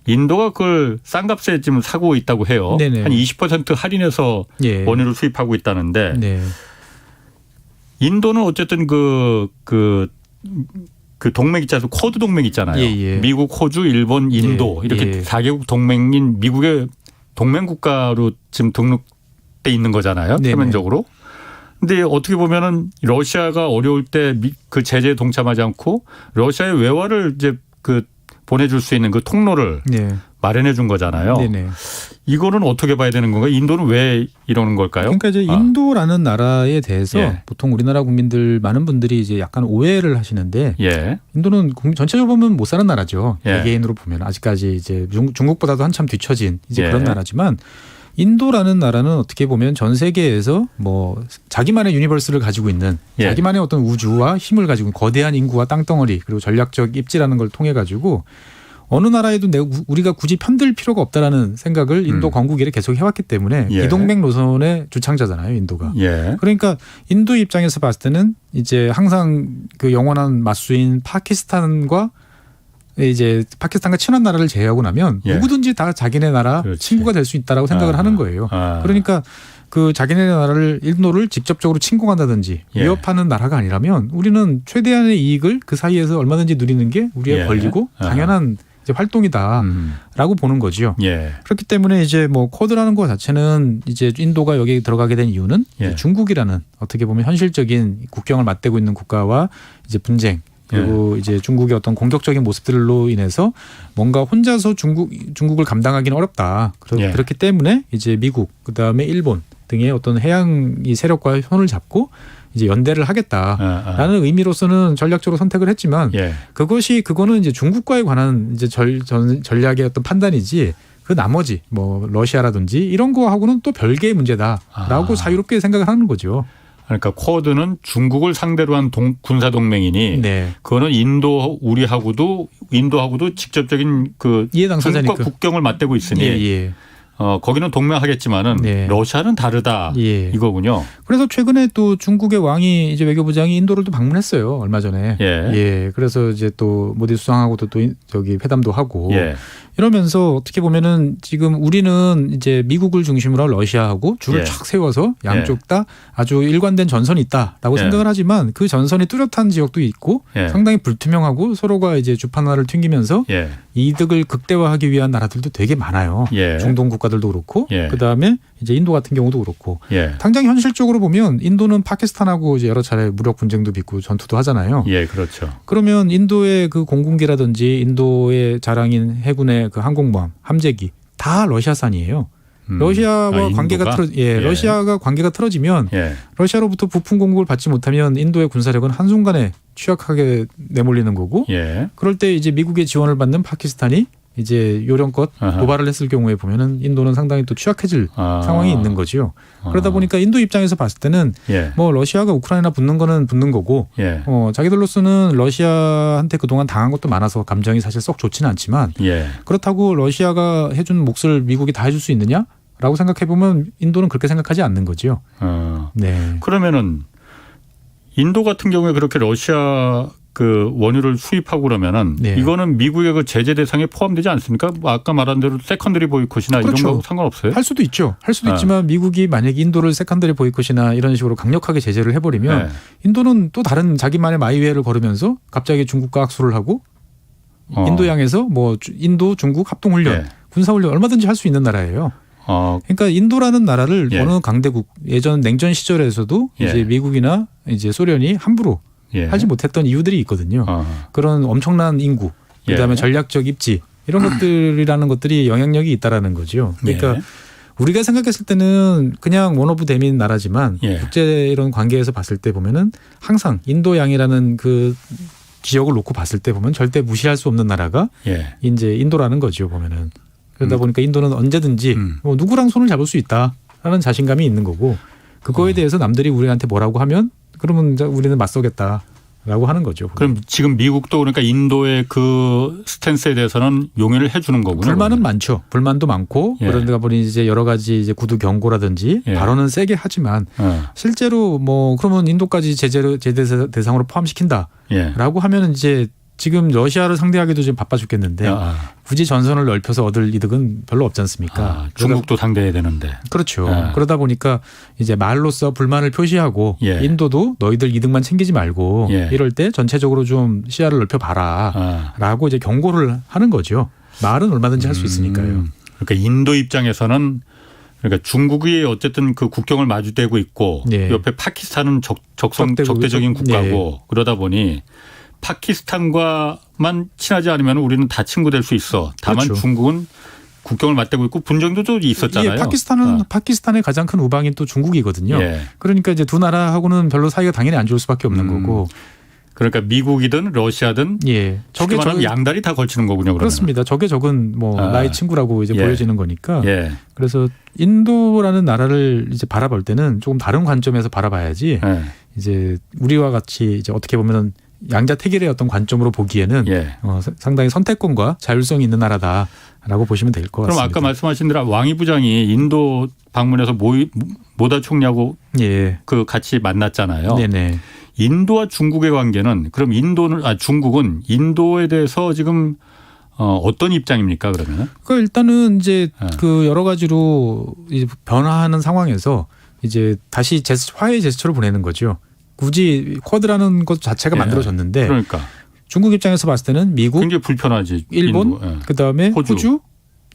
인도가 그걸 싼 값에 지금 사고 있다고 해요. 한 20% 할인해서 원유를 수입하고 있다는데 인도는 어쨌든 그 동맹 있잖아요. 쿼드 동맹 있잖아요. 미국, 호주, 일본, 인도 이렇게 4개국 동맹인 미국의 동맹 국가로 지금 돼 있는 거잖아요. 표면적으로. 근데 어떻게 보면은 러시아가 어려울 때 그 제재에 동참하지 않고 러시아의 외화를 이제 그 보내줄 수 있는 그 통로를 마련해 준 거잖아요. 이거는 어떻게 봐야 되는 건가요? 인도는 왜 이러는 걸까요? 그러니까 이제 인도라는 나라에 대해서 보통 우리나라 국민들 많은 분들이 이제 약간 오해를 하시는데 인도는 전체적으로 보면 못 사는 나라죠. 개개인으로 보면 아직까지 이제 중국보다도 한참 뒤처진 이제 그런 나라지만 인도라는 나라는 어떻게 보면 전 세계에서 뭐 자기만의 유니버스를 가지고 있는 자기만의 어떤 우주와 힘을 가지고 있는 거대한 인구와 땅덩어리 그리고 전략적 입지라는 걸 통해 가지고 어느 나라에도 우리가 굳이 편들 필요가 없다라는 생각을 인도 건국 이래 계속 해왔기 때문에 비동맹 노선의 주창자잖아요, 인도가. 그러니까 인도 입장에서 봤을 때는 이제 항상 그 영원한 맞수인 파키스탄과 친한 나라를 제외하고 나면 누구든지 다 자기네 나라 친구가 될 수 있다라고 생각을 하는 거예요. 그러니까 그 자기네 나라를 인도를 직접적으로 침공한다든지 위협하는 나라가 아니라면 우리는 최대한의 이익을 그 사이에서 얼마든지 누리는 게 우리의 권리고 당연한 이제 활동이다라고 보는 거죠. 그렇기 때문에 이제 뭐 쿼드라는 것 자체는 이제 인도가 여기 들어가게 된 이유는 중국이라는 어떻게 보면 현실적인 국경을 맞대고 있는 국가와 이제 분쟁 그리고 이제 중국의 어떤 공격적인 모습들로 인해서 뭔가 혼자서 중국을 감당하기는 어렵다. 그렇기 때문에 이제 미국 그다음에 일본 등의 어떤 해양이 세력과 손을 잡고 이제 연대를 하겠다라는 의미로서는 전략적으로 선택을 했지만 그거는 이제 중국과에 관한 이제 전략의 어떤 판단이지 그 나머지 뭐 러시아라든지 이런 거하고는 또 별개의 문제다라고 자유롭게 생각을 하는 거죠. 그러니까 쿼드는 중국을 상대로 한 군사 동맹이니 그거는 인도하고도 직접적인 그 중국과 국경을 맞대고 있으니 거기는 동맹하겠지만은 러시아는 다르다 이거군요. 그래서 최근에 또 중국의 왕이 이제 외교부장이 인도를 또 방문했어요. 얼마 전에. 그래서 이제 또 모디 수상하고도 또 저기 회담도 하고 이러면서 어떻게 보면은 지금 우리는 이제 미국을 중심으로 러시아하고 줄을 쫙 세워서 양쪽 다 아주 일관된 전선이 있다라고 생각을 하지만 그 전선이 뚜렷한 지역도 있고 상당히 불투명하고 서로가 이제 주판화를 튕기면서 이득을 극대화하기 위한 나라들도 되게 많아요. 중동 국가들도 그렇고 그다음에 이제 인도 같은 경우도 그렇고 당장 현실적으로 보면 인도는 파키스탄하고 이제 여러 차례 무력 분쟁도 빚고 전투도 하잖아요. 그렇죠. 그러면 인도의 그 공군기라든지 인도의 자랑인 해군의 그 항공모함, 함재기 다 러시아산이에요. 러시아와 관계가 러시아가 관계가 틀어지면 러시아로부터 부품 공급을 받지 못하면 인도의 군사력은 한순간에 취약하게 내몰리는 거고 그럴 때 이제 미국의 지원을 받는 파키스탄이 이제 요령껏 도발을 했을 경우에 보면은 인도는 상당히 또 취약해질 상황이 있는 거지요. 그러다 보니까 인도 입장에서 봤을 때는 뭐 러시아가 우크라이나 붙는 거는 붙는 거고 자기들로서는 러시아한테 그동안 당한 것도 많아서 감정이 사실 썩 좋지는 않지만 그렇다고 러시아가 해준 몫을 미국이 다 해줄 수 있느냐라고 생각해 보면 인도는 그렇게 생각하지 않는 거지요. 네. 그러면은 인도 같은 경우에 그렇게 러시아 그 원유를 수입하고 그러면은 이거는 미국의 그 제재 대상에 포함되지 않습니까? 뭐 아까 말한 대로 세컨더리 보이콧이나 그렇죠. 이런 거 상관없어요? 할 수도 있죠. 할 수도 있지만 미국이 만약에 인도를 세컨더리 보이콧이나 이런 식으로 강력하게 제재를 해버리면 인도는 또 다른 자기만의 마이웨이를 걸으면서 갑자기 중국과 악수를 하고 인도양에서 뭐 인도 중국 합동훈련 군사훈련 얼마든지 할 수 있는 나라예요. 그러니까 인도라는 나라를 어느 강대국 예전 냉전 시절에서도 이제 미국이나 이제 소련이 함부로 하지 못했던 이유들이 있거든요. 그런 엄청난 인구, 그다음에 전략적 입지 이런 것들이라는 것들이 영향력이 있다라는 거죠. 그러니까 우리가 생각했을 때는 그냥 원오브 대민 나라지만 국제 이런 관계에서 봤을 때 보면은 항상 인도양이라는 그 지역을 놓고 봤을 때 보면 절대 무시할 수 없는 나라가 이제 인도라는 거죠. 보면은 그러다 보니까 인도는 언제든지 뭐 누구랑 손을 잡을 수 있다라는 자신감이 있는 거고 그거에 대해서 남들이 우리한테 뭐라고 하면 그러면 우리는 맞서겠다라고 하는 거죠. 그럼 지금 미국도 그러니까 인도의 그 스탠스에 대해서는 용인을 해주는 거군요. 불만은 그러면. 많죠. 불만도 많고 그러다 보니 이제 여러 가지 이제 구두 경고라든지 발언은 세게 하지만 실제로 뭐 그러면 인도까지 제재 대상으로 포함시킨다라고 하면은 이제 지금 러시아를 상대하기도 지금 바빠 죽겠는데 굳이 전선을 넓혀서 얻을 이득은 별로 없지 않습니까? 중국도 상대해야 되는데. 그렇죠. 그러다 보니까 이제 말로써 불만을 표시하고 인도도 너희들 이득만 챙기지 말고 이럴 때 전체적으로 좀 시야를 넓혀봐라라고 이제 경고를 하는 거죠. 말은 얼마든지 할 수 있으니까요. 그러니까 인도 입장에서는 그러니까 중국이 어쨌든 그 국경을 마주대고 있고 옆에 파키스탄은 적대적인 국가고 그러다 보니 파키스탄과만 친하지 않으면 우리는 다 친구 될 수 있어. 다만 그렇죠. 중국은 국경을 맞대고 있고 분쟁도 있었잖아요. 파키스탄의 가장 큰 우방인 또 중국이거든요. 그러니까 이제 두 나라하고는 별로 사이가 당연히 안 좋을 수밖에 없는 거고. 그러니까 미국이든 러시아든 적에 양다리 다 걸치는 거군요. 그러면. 그렇습니다. 적의 적은 뭐 나의 친구라고 이제 보여지는 거니까. 그래서 인도라는 나라를 이제 바라볼 때는 조금 다른 관점에서 바라봐야지. 이제 우리와 같이 이제 어떻게 보면은 양자택일의 어떤 관점으로 보기에는 상당히 선택권과 자율성이 있는 나라다라고 보시면 될 것 같습니다. 그럼 아까 말씀하신 대로 왕이 부장이 인도 방문해서 모다 총리하고 그 같이 만났잖아요. 네네. 인도와 중국의 관계는 그럼 중국은 인도에 대해서 지금 어떤 입장입니까 그러면? 그 일단은 이제 그 여러 가지로 이제 변화하는 상황에서 이제 다시 화해의 제스처를 보내는 거죠. 굳이 쿼드라는 것 자체가 만들어졌는데 그러니까 중국 입장에서 봤을 때는 미국, 굉장히 불편하지. 일본, 그다음에 호주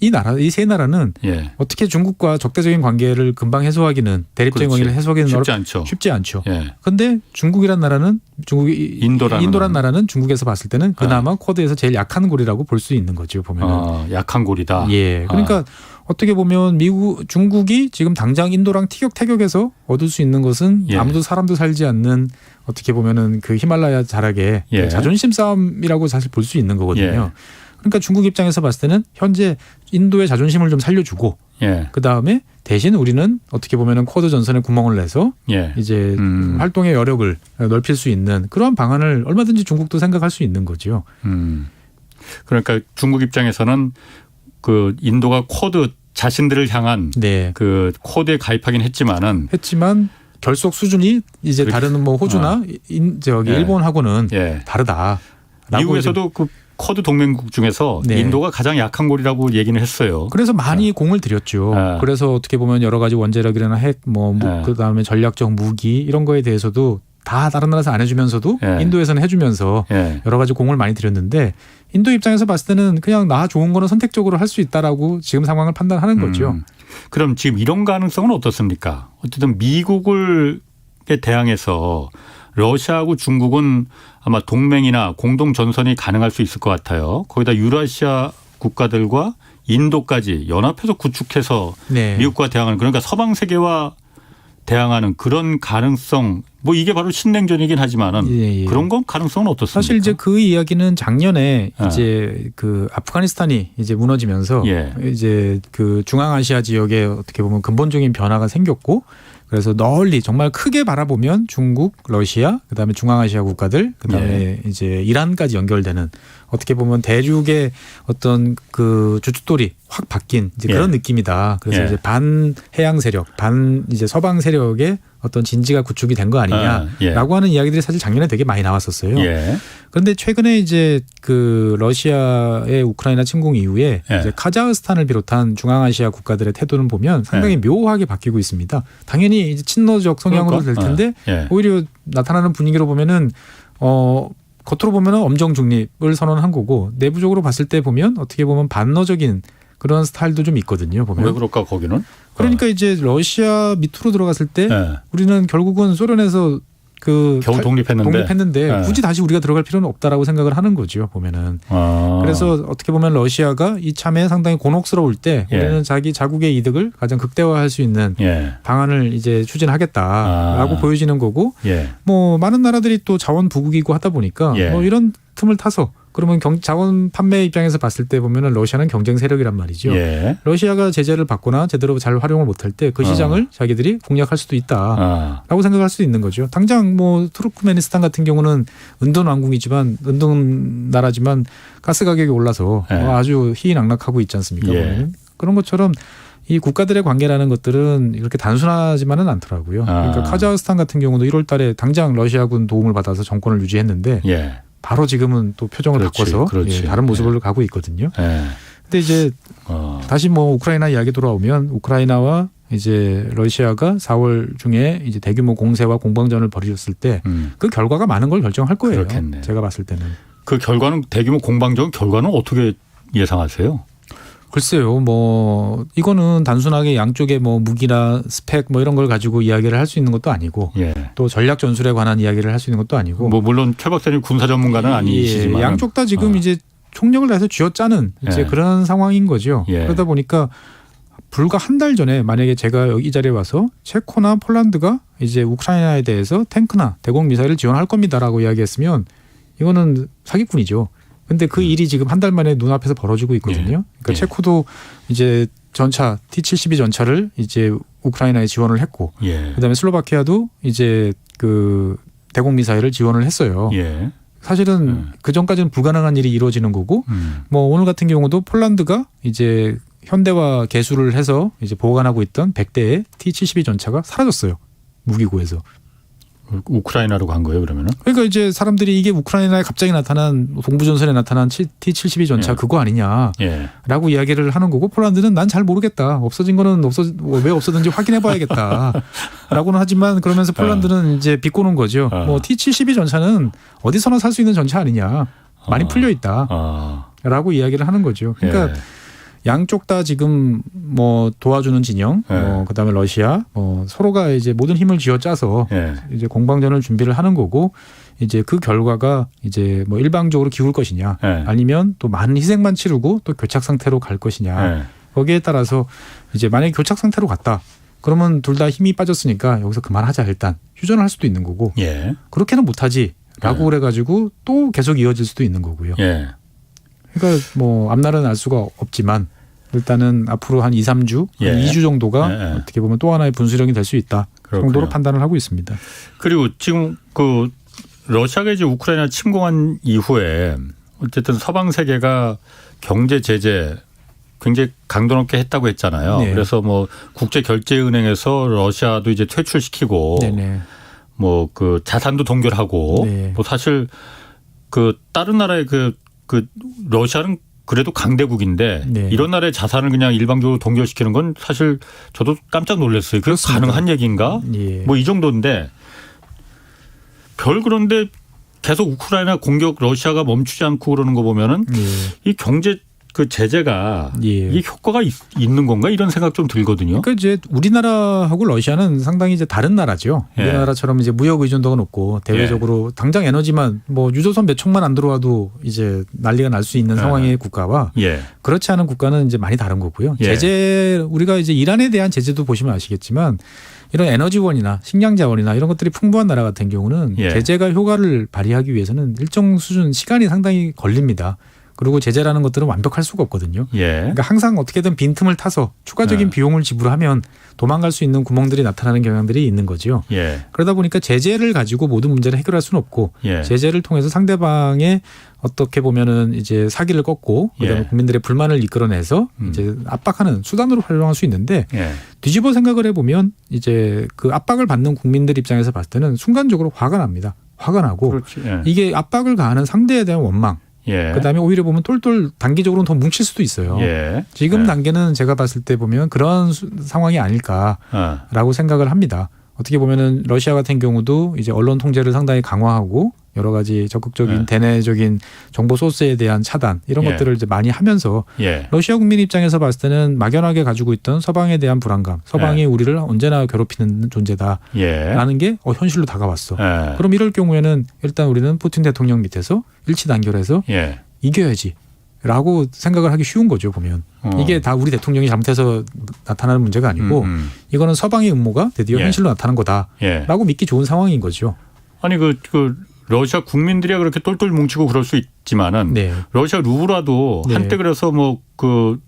이 세 나라는 어떻게 중국과 적대적인 관계를 금방 해소하기는 대립적인 관계를 해소하기는 쉽지 않죠. 그런데 중국이란 나라는 인도란 나라는 중국에서 봤을 때는 그나마 쿼드에서 제일 약한 고리라고 볼 수 있는 거죠. 보면은 약한 고리다. 그러니까 어떻게 보면 중국이 지금 당장 인도랑 티격태격해서 얻을 수 있는 것은 아무도 사람도 살지 않는 어떻게 보면은 그 히말라야 자락의 자존심 싸움이라고 사실 볼 수 있는 거거든요. 그러니까 중국 입장에서 봤을 때는 현재 인도의 자존심을 좀 살려주고 그다음에 대신 우리는 어떻게 보면은 쿼드 전선에 구멍을 내서 이제 활동의 여력을 넓힐 수 있는 그러한 방안을 얼마든지 중국도 생각할 수 있는 거죠. 그러니까 중국 입장에서는 그 인도가 쿼드 자신들을 향한 그 쿼드에 가입하긴 했지만 결속 수준이 이제 다른 뭐 호주나 일본하고는 다르다. 미국에서도 그 쿼드 동맹국 중에서 인도가 가장 약한 고리라고 얘기는 했어요. 그래서 많이 공을 들였죠. 그래서 어떻게 보면 여러 가지 원자력이나 핵, 그다음에 전략적 무기 이런 거에 대해서도 다 다른 나라에서 안 해주면서도 인도에서는 해주면서 여러 가지 공을 많이 들였는데 인도 입장에서 봤을 때는 그냥 나 좋은 거는 선택적으로 할 수 있다라고 지금 상황을 판단하는 거죠. 그럼 지금 이런 가능성은 어떻습니까? 어쨌든 미국을 대항해서 러시아하고 중국은 아마 동맹이나 공동 전선이 가능할 수 있을 것 같아요. 거기다 유라시아 국가들과 인도까지 연합해서 구축해서 미국과 대항하는 그러니까 서방 세계와 대항하는 그런 가능성, 뭐 이게 바로 신냉전이긴 하지만은 예, 예. 그런 건 가능성은 어떻습니까? 사실 이제 그 이야기는 작년에 이제 그 아프가니스탄이 이제 무너지면서 예. 이제 그 중앙아시아 지역에 어떻게 보면 근본적인 변화가 생겼고 그래서 널리 정말 크게 바라보면 중국, 러시아, 그다음에 중앙아시아 국가들, 그다음에 이제 이란까지 연결되는 어떻게 보면 대륙의 어떤 그 주춧돌이 확 바뀐 이제 그런 느낌이다. 그래서 이제 반 해양 세력, 반 이제 서방 세력의 어떤 진지가 구축이 된 거 아니냐라고 하는 이야기들이 사실 작년에 되게 많이 나왔었어요. 그런데 최근에 이제 그 러시아의 우크라이나 침공 이후에 이제 카자흐스탄을 비롯한 중앙아시아 국가들의 태도는 보면 상당히 묘하게 바뀌고 있습니다. 당연히 이제 친러적 성향으로 될 텐데 오히려 나타나는 분위기로 보면은 겉으로 보면은 엄정 중립을 선언한 거고 내부적으로 봤을 때 보면 어떻게 보면 반러적인 그런 스타일도 좀 있거든요. 보면. 왜 그럴까 거기는? 그러니까 이제 러시아 밑으로 들어갔을 때 우리는 결국은 소련에서 그 겨우 독립했는데 굳이 다시 우리가 들어갈 필요는 없다라고 생각을 하는 거죠. 보면은. 그래서 어떻게 보면 러시아가 이참에 상당히 곤혹스러울 때 우리는 자국의 이득을 가장 극대화할 수 있는 방안을 이제 추진하겠다라고 보여지는 거고 뭐 많은 나라들이 또 자원 부국이고 하다 보니까 뭐 이런 틈을 타서 그러면 자원 판매 입장에서 봤을 때 보면은 러시아는 경쟁 세력이란 말이죠. 러시아가 제재를 받거나 제대로 잘 활용을 못할 때 그 시장을 자기들이 공략할 수도 있다라고 생각할 수도 있는 거죠. 당장 뭐 투르크메니스탄 같은 경우는 은둔 왕국이지만 은둔 나라지만 가스 가격이 올라서 아주 희희낙락하고 있지 않습니까? 그런 것처럼 이 국가들의 관계라는 것들은 이렇게 단순하지만은 않더라고요. 그러니까 카자흐스탄 같은 경우도 1월 달에 당장 러시아군 도움을 받아서 정권을 유지했는데 바로 지금은 또 표정을 바꿔서 다른 모습으로 가고 있거든요. 근데 이제 다시 뭐 우크라이나 이야기 돌아오면 우크라이나와 이제 러시아가 4월 중에 이제 대규모 공세와 공방전을 벌이셨을 때 그 결과가 많은 걸 결정할 거예요. 그렇겠네. 제가 봤을 때는. 그 결과는 대규모 공방전 결과는 어떻게 예상하세요? 글쎄요, 뭐 이거는 단순하게 양쪽의 뭐 무기나 스펙 뭐 이런 걸 가지고 이야기를 할 수 있는 것도 아니고 또 전략 전술에 관한 이야기를 할 수 있는 것도 아니고. 뭐 물론 최 박사님 군사 전문가는 아니시지만 양쪽 다 지금 이제 총력을 다해서 쥐어짜는 이제 그런 상황인 거죠. 그러다 보니까 불과 한 달 전에 만약에 제가 여기 이 자리에 와서 체코나 폴란드가 이제 우크라이나에 대해서 탱크나 대공 미사일을 지원할 겁니다라고 이야기했으면 이거는 사기꾼이죠. 근데 그 일이 지금 한 달 만에 눈앞에서 벌어지고 있거든요. 그러니까 체코도 이제 전차 T-72 전차를 이제 우크라이나에 지원을 했고, 그다음에 슬로바키아도 이제 그 대공 미사일을 지원을 했어요. 사실은 그 전까지는 불가능한 일이 이루어지는 거고, 뭐 오늘 같은 경우도 폴란드가 이제 현대화 개수를 해서 이제 보관하고 있던 100대의 T-72 전차가 사라졌어요. 무기고에서. 우크라이나로 간 거예요, 그러면은? 그러니까 이제 사람들이 이게 우크라이나에 갑자기 나타난 동부전선에 나타난 T-72 전차 그거 아니냐라고 이야기를 하는 거고 폴란드는 난 잘 모르겠다. 없어진 거는 왜 없어졌는지 확인해 봐야겠다라고는 하지만 그러면서 폴란드는 이제 비꼬는 거죠. 뭐 T-72 전차는 어디서나 살 수 있는 전차 아니냐. 많이 풀려 있다라고 이야기를 하는 거죠. 그러니까 양쪽 다 지금 뭐 도와주는 진영, 그다음에 러시아, 서로가 이제 모든 힘을 쥐어짜서 이제 공방전을 준비를 하는 거고 이제 그 결과가 이제 뭐 일방적으로 기울 것이냐, 아니면 또 많은 희생만 치르고 또 교착 상태로 갈 것이냐. 거기에 따라서 이제 만약에 교착 상태로 갔다. 그러면 둘 다 힘이 빠졌으니까 여기서 그만하자 일단 휴전을 할 수도 있는 거고 그렇게는 못하지라고 그래가지고 또 계속 이어질 수도 있는 거고요. 그러니까 뭐 앞날은 알 수가 없지만 일단은 앞으로 한 2, 3주, 한 2주 정도가 어떻게 보면 또 하나의 분수령이 될 수 있다 정도로 판단을 하고 있습니다. 그리고 지금 그 러시아가 이제 우크라이나 침공한 이후에 어쨌든 서방 세계가 경제 제재 굉장히 강도 높게 했다고 했잖아요. 그래서 뭐 국제결제은행에서 러시아도 이제 퇴출시키고 뭐 그 자산도 동결하고 뭐 사실 그 다른 나라의 그 러시아는 그래도 강대국인데 이런 나라의 자산을 그냥 일방적으로 동결시키는 건 사실 저도 깜짝 놀랐어요. 그게 가능한 얘기인가? 뭐 이 정도인데 그런데 계속 우크라이나 공격 러시아가 멈추지 않고 그러는 거 보면은 이 경제 그 제재가 이게 효과가 있는 건가 이런 생각 좀 들거든요. 그러니까 이제 우리나라하고 러시아는 상당히 이제 다른 나라죠. 우리나라처럼 이제 무역 의존도가 높고 대외적으로 당장 에너지만 뭐 유조선 몇 척만 안 들어와도 이제 난리가 날 수 있는 상황의 국가와 그렇지 않은 국가는 이제 많이 다른 거고요. 제재 우리가 이제 이란에 대한 제재도 보시면 아시겠지만 이런 에너지원이나 식량자원이나 이런 것들이 풍부한 나라 같은 경우는 예. 제재가 효과를 발휘하기 위해서는 일정 수준 시간이 상당히 걸립니다. 그리고 제재라는 것들은 완벽할 수가 없거든요. 예. 그러니까 항상 어떻게든 빈틈을 타서 추가적인 예. 비용을 지불하면 도망갈 수 있는 구멍들이 나타나는 경향들이 있는 거죠. 예. 그러다 보니까 제재를 가지고 모든 문제를 해결할 수는 없고 예. 제재를 통해서 상대방의 어떻게 보면은 이제 사기를 꺾고 그다음에 예. 국민들의 불만을 이끌어내서 이제 압박하는 수단으로 활용할 수 있는데 예. 뒤집어 생각을 해보면 이제 그 압박을 받는 국민들 입장에서 봤을 때는 순간적으로 화가 납니다. 화가 나고 그렇지. 예. 이게 압박을 가하는 상대에 대한 원망 예. 그다음에 오히려 보면 똘똘 단기적으로는 더 뭉칠 수도 있어요. 예. 지금 예. 단계는 제가 봤을 때 보면 그런 상황이 아닐까라고 생각을 합니다. 어떻게 보면은 러시아 같은 경우도 이제 언론 통제를 상당히 강화하고 여러 가지 적극적인 예. 대내적인 정보 소스에 대한 차단 이런 예. 것들을 이제 많이 하면서 예. 러시아 국민 입장에서 봤을 때는 막연하게 가지고 있던 서방에 대한 불안감, 서방이 예. 우리를 언제나 괴롭히는 존재다라는 예. 게 현실로 다가왔어. 예. 그럼 이럴 경우에는 일단 우리는 푸틴 대통령 밑에서 일치단결해서 예. 이겨야지라고 생각을 하기 쉬운 거죠 보면. 이게 다 우리 대통령이 잘못해서 나타나는 문제가 아니고 이거는 서방의 음모가 드디어 예. 현실로 나타난 거다라고 예. 믿기 좋은 상황인 거죠. 아니 그 러시아 국민들이야 그렇게 똘똘 뭉치고 그럴 수 있지만은 네. 러시아 루블라도 네. 한때 그래서 뭐 그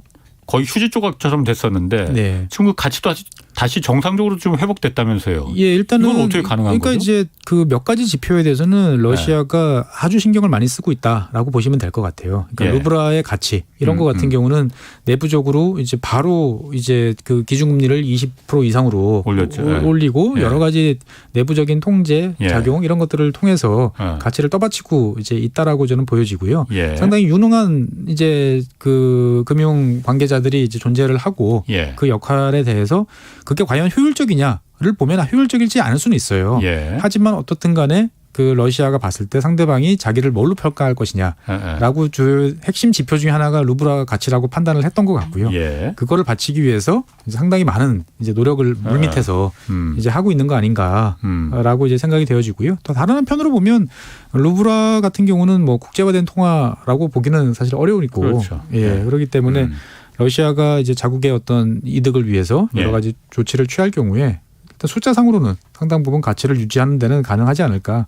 거의 휴지 조각처럼 됐었는데 네. 지금 그 가치도 다시 정상적으로 좀 회복됐다면서요. 예, 일단은 이건 어떻게 가능한 그러니까 거죠? 이제 그 몇 가지 지표에 대해서는 러시아가 아주 신경을 많이 쓰고 있다라고 보시면 될 것 같아요. 그러니까 예. 루블라의 가치 이런 것 같은 경우는 내부적으로 이제 바로 이제 그 기준금리를 20% 이상으로 올렸죠. 예. 올리고 예. 여러 가지 내부적인 통제 예. 작용 이런 것들을 통해서 예. 가치를 떠받치고 이제 있다라고 저는 보여지고요. 예. 상당히 유능한 이제 그 금융 관계자들이 이제 존재를 하고 예. 그 역할에 대해서 그게 과연 효율적이냐를 보면 효율적이지 않을 수는 있어요. 예. 하지만 어떻든 간에 그 러시아가 봤을 때 상대방이 자기를 뭘로 평가할 것이냐라고 주요 핵심 지표 중에 하나가 루블라 가치라고 판단을 했던 것 같고요. 예. 그거를 바치기 위해서 이제 상당히 많은 이제 노력을 물밑에서 이제 하고 있는 거 아닌가라고 이제 생각이 되어지고요. 또 다른 한편으로 보면 루블라 같은 경우는 뭐 국제화된 통화라고 보기는 사실 어려우니까 그렇죠. 예, 그렇기 때문에 러시아가 이제 자국의 어떤 이득을 위해서 여러 예. 가지 조치를 취할 경우에 일단 숫자상으로는 상당 부분 가치를 유지하는 데는 가능하지 않을까.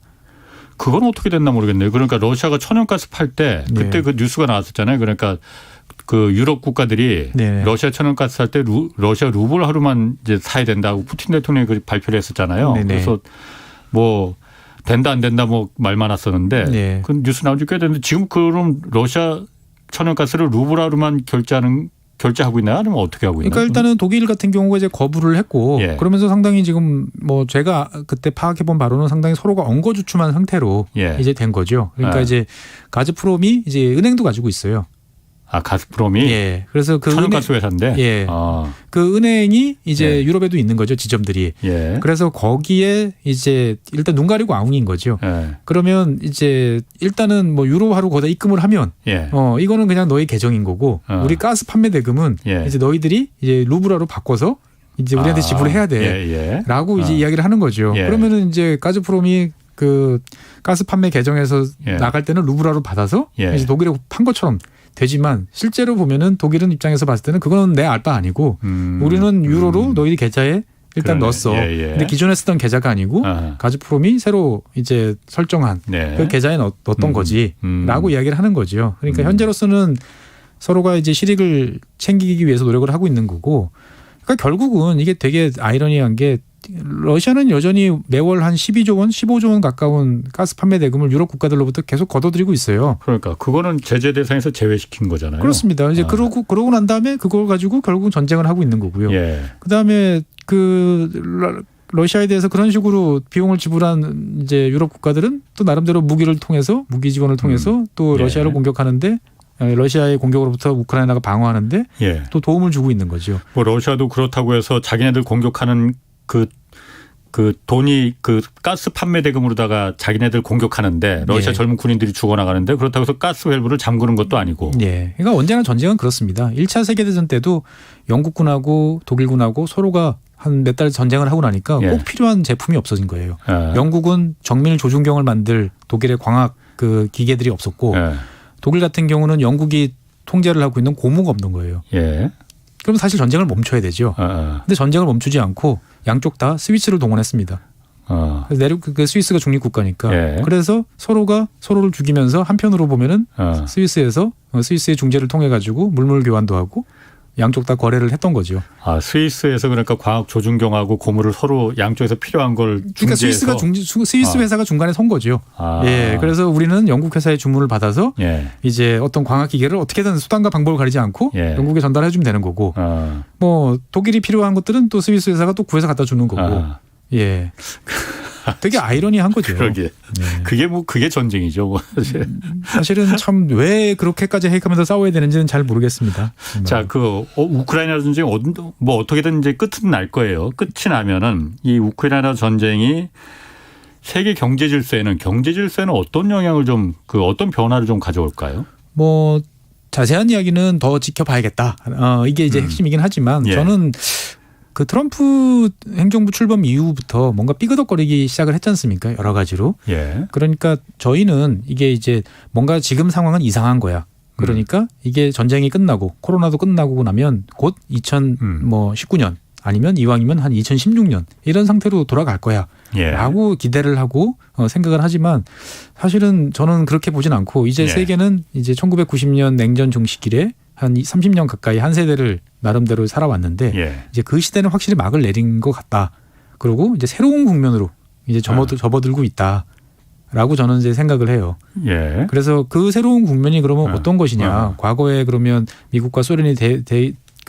그건 어떻게 됐나 모르겠네요. 그러니까 러시아가 천연가스 팔 때 그때 네. 그 뉴스가 나왔었잖아요. 그러니까 그 유럽 국가들이 네. 러시아 천연가스 살 때 러시아 루블 하루만 이제 사야 된다고 푸틴 대통령이 그 발표를 했었잖아요. 네네. 그래서 뭐 된다 안 된다 뭐 말 많았었는데 네. 그 뉴스 나온 지 꽤 됐는데 지금 그럼 러시아 천연가스를 루블 하루만 결제하고 있나요? 아니면 어떻게 하고 있나요? 그러니까 일단은 독일 같은 경우가 이제 거부를 했고 예. 그러면서 상당히 지금 뭐 제가 그때 파악해 본 바로는 상당히 서로가 엉거주춤한 상태로 예. 이제 된 거죠. 그러니까 예. 이제 가즈프롬이 이제 은행도 가지고 있어요. 아 가스프롬이 예. 그래서 그 천연가스 회사인데. 예. 아, 그 은행이 이제 예. 유럽에도 있는 거죠, 지점들이. 예. 그래서 거기에 이제 일단 눈 가리고 아웅인 거죠. 예. 그러면 이제 일단은 뭐 유로 하루 거기다 입금을 하면 예. 이거는 그냥 너희 계정인 거고 우리 가스 판매 대금은 예. 이제 너희들이 이제 루블라로 바꿔서 이제 우리한테 지불해야 돼라고 예. 이제 이야기를 하는 거죠. 예. 그러면은 이제 가즈프롬이 그 가스 판매 계정에서 예. 나갈 때는 루블라로 받아서 예. 이제 독일에 판 것처럼 되지만 실제로 보면은 독일은 입장에서 봤을 때는 그건 내 알바 아니고 우리는 유로로 너희 계좌에 일단 그러네. 넣었어. 예, 예. 근데 기존에 쓰던 계좌가 아니고 아하. 가즈프롬이 새로 이제 설정한 네. 그 계좌에 넣었던 거지라고 이야기를 하는 거죠. 그러니까 현재로서는 서로가 이제 실익을 챙기기 위해서 노력을 하고 있는 거고. 그러니까 결국은 이게 되게 아이러니한 게 러시아는 여전히 매월 한 12조 원, 15조 원 가까운 가스 판매 대금을 유럽 국가들로부터 계속 걷어들이고 있어요. 그러니까 그거는 제재 대상에서 제외시킨 거잖아요. 그렇습니다. 이제 그러고 난 다음에 그걸 가지고 결국은 전쟁을 하고 있는 거고요. 예. 그다음에 러시아에 대해서 그런 식으로 비용을 지불한 이제 유럽 국가들은 또 나름대로 무기 지원을 통해서 또 예. 러시아를 공격하는데 러시아의 공격으로부터 우크라이나가 방어하는데 예. 또 도움을 주고 있는 거죠. 뭐 러시아도 그렇다고 해서 자기네들 공격하는 그 돈이 그 가스 판매 대금으로다가 자기네들 공격하는데 러시아 예. 젊은 군인들이 죽어나가는데 그렇다고 해서 가스 밸브를 잠그는 것도 아니고. 예. 그러니까 언제나 전쟁은 그렇습니다. 1차 세계대전 때도 영국군하고 독일군하고 서로가 한 몇 달 전쟁을 하고 나니까 예. 꼭 필요한 제품이 없어진 거예요. 예. 영국은 정밀 조준경을 만들 독일의 광학 그 기계들이 없었고 예. 독일 같은 경우는 영국이 통제를 하고 있는 고무가 없는 거예요. 예. 그럼 사실 전쟁을 멈춰야 되죠. 근데 전쟁을 멈추지 않고 양쪽 다 스위스를 동원했습니다. 그래서 그 스위스가 중립 국가니까. 예. 그래서 서로가 서로를 죽이면서 한편으로 보면은 스위스에서 스위스의 중재를 통해 가지고 물물 교환도 하고 양쪽 다 거래를 했던 거죠. 아, 스위스에서 그러니까 광학 조준경하고 고무를 서로 양쪽에서 필요한 걸 중재해서. 그러니까 스위스 회사가 중간에 선 거죠. 예, 그래서 우리는 영국 회사의 주문을 받아서 이제 어떤 광학 기계를 어떻게든 수단과 방법을 가리지 않고 영국에 전달해 주면 되는 거고, 뭐 독일이 필요한 것들은 또 스위스 회사가 또 구해서 갖다 주는 거고. 예. 되게 아이러니한 거죠. 그러게. 그게 전쟁이죠. 뭐 사실은 참 왜 그렇게까지 해가면서 싸워야 되는지는 잘 모르겠습니다. 자, 우크라이나 전쟁 뭐 어떻게든 이제 끝은 날 거예요. 끝이 나면은 이 우크라이나 전쟁이 세계 경제 질서에는 어떤 영향을 좀 어떤 변화를 좀 가져올까요? 뭐 자세한 이야기는 더 지켜봐야겠다. 이게 이제 핵심이긴 하지만 저는 그 트럼프 행정부 출범 이후부터 뭔가 삐그덕거리기 시작을 했지 않습니까? 여러 가지로. 그러니까 저희는 이게 이제 뭔가 지금 상황은 이상한 거야. 그러니까 이게 전쟁이 끝나고 코로나도 끝나고 나면 곧 2019년 아니면 이왕이면 한 2016년 이런 상태로 돌아갈 거야. 라고 기대를 하고 생각을 하지만 사실은 저는 그렇게 보진 않고 이제 세계는 이제 1990년 냉전 종식 이래 한 30년 가까이 한 세대를 나름대로 살아왔는데 이제 그 시대는 확실히 막을 내린 것 같다. 그리고 이제 새로운 국면으로 이제 접어들고 있다라고 저는 이제 생각을 해요. 그래서 그 새로운 국면이 그러면 어떤 것이냐? 과거에 그러면 미국과 소련이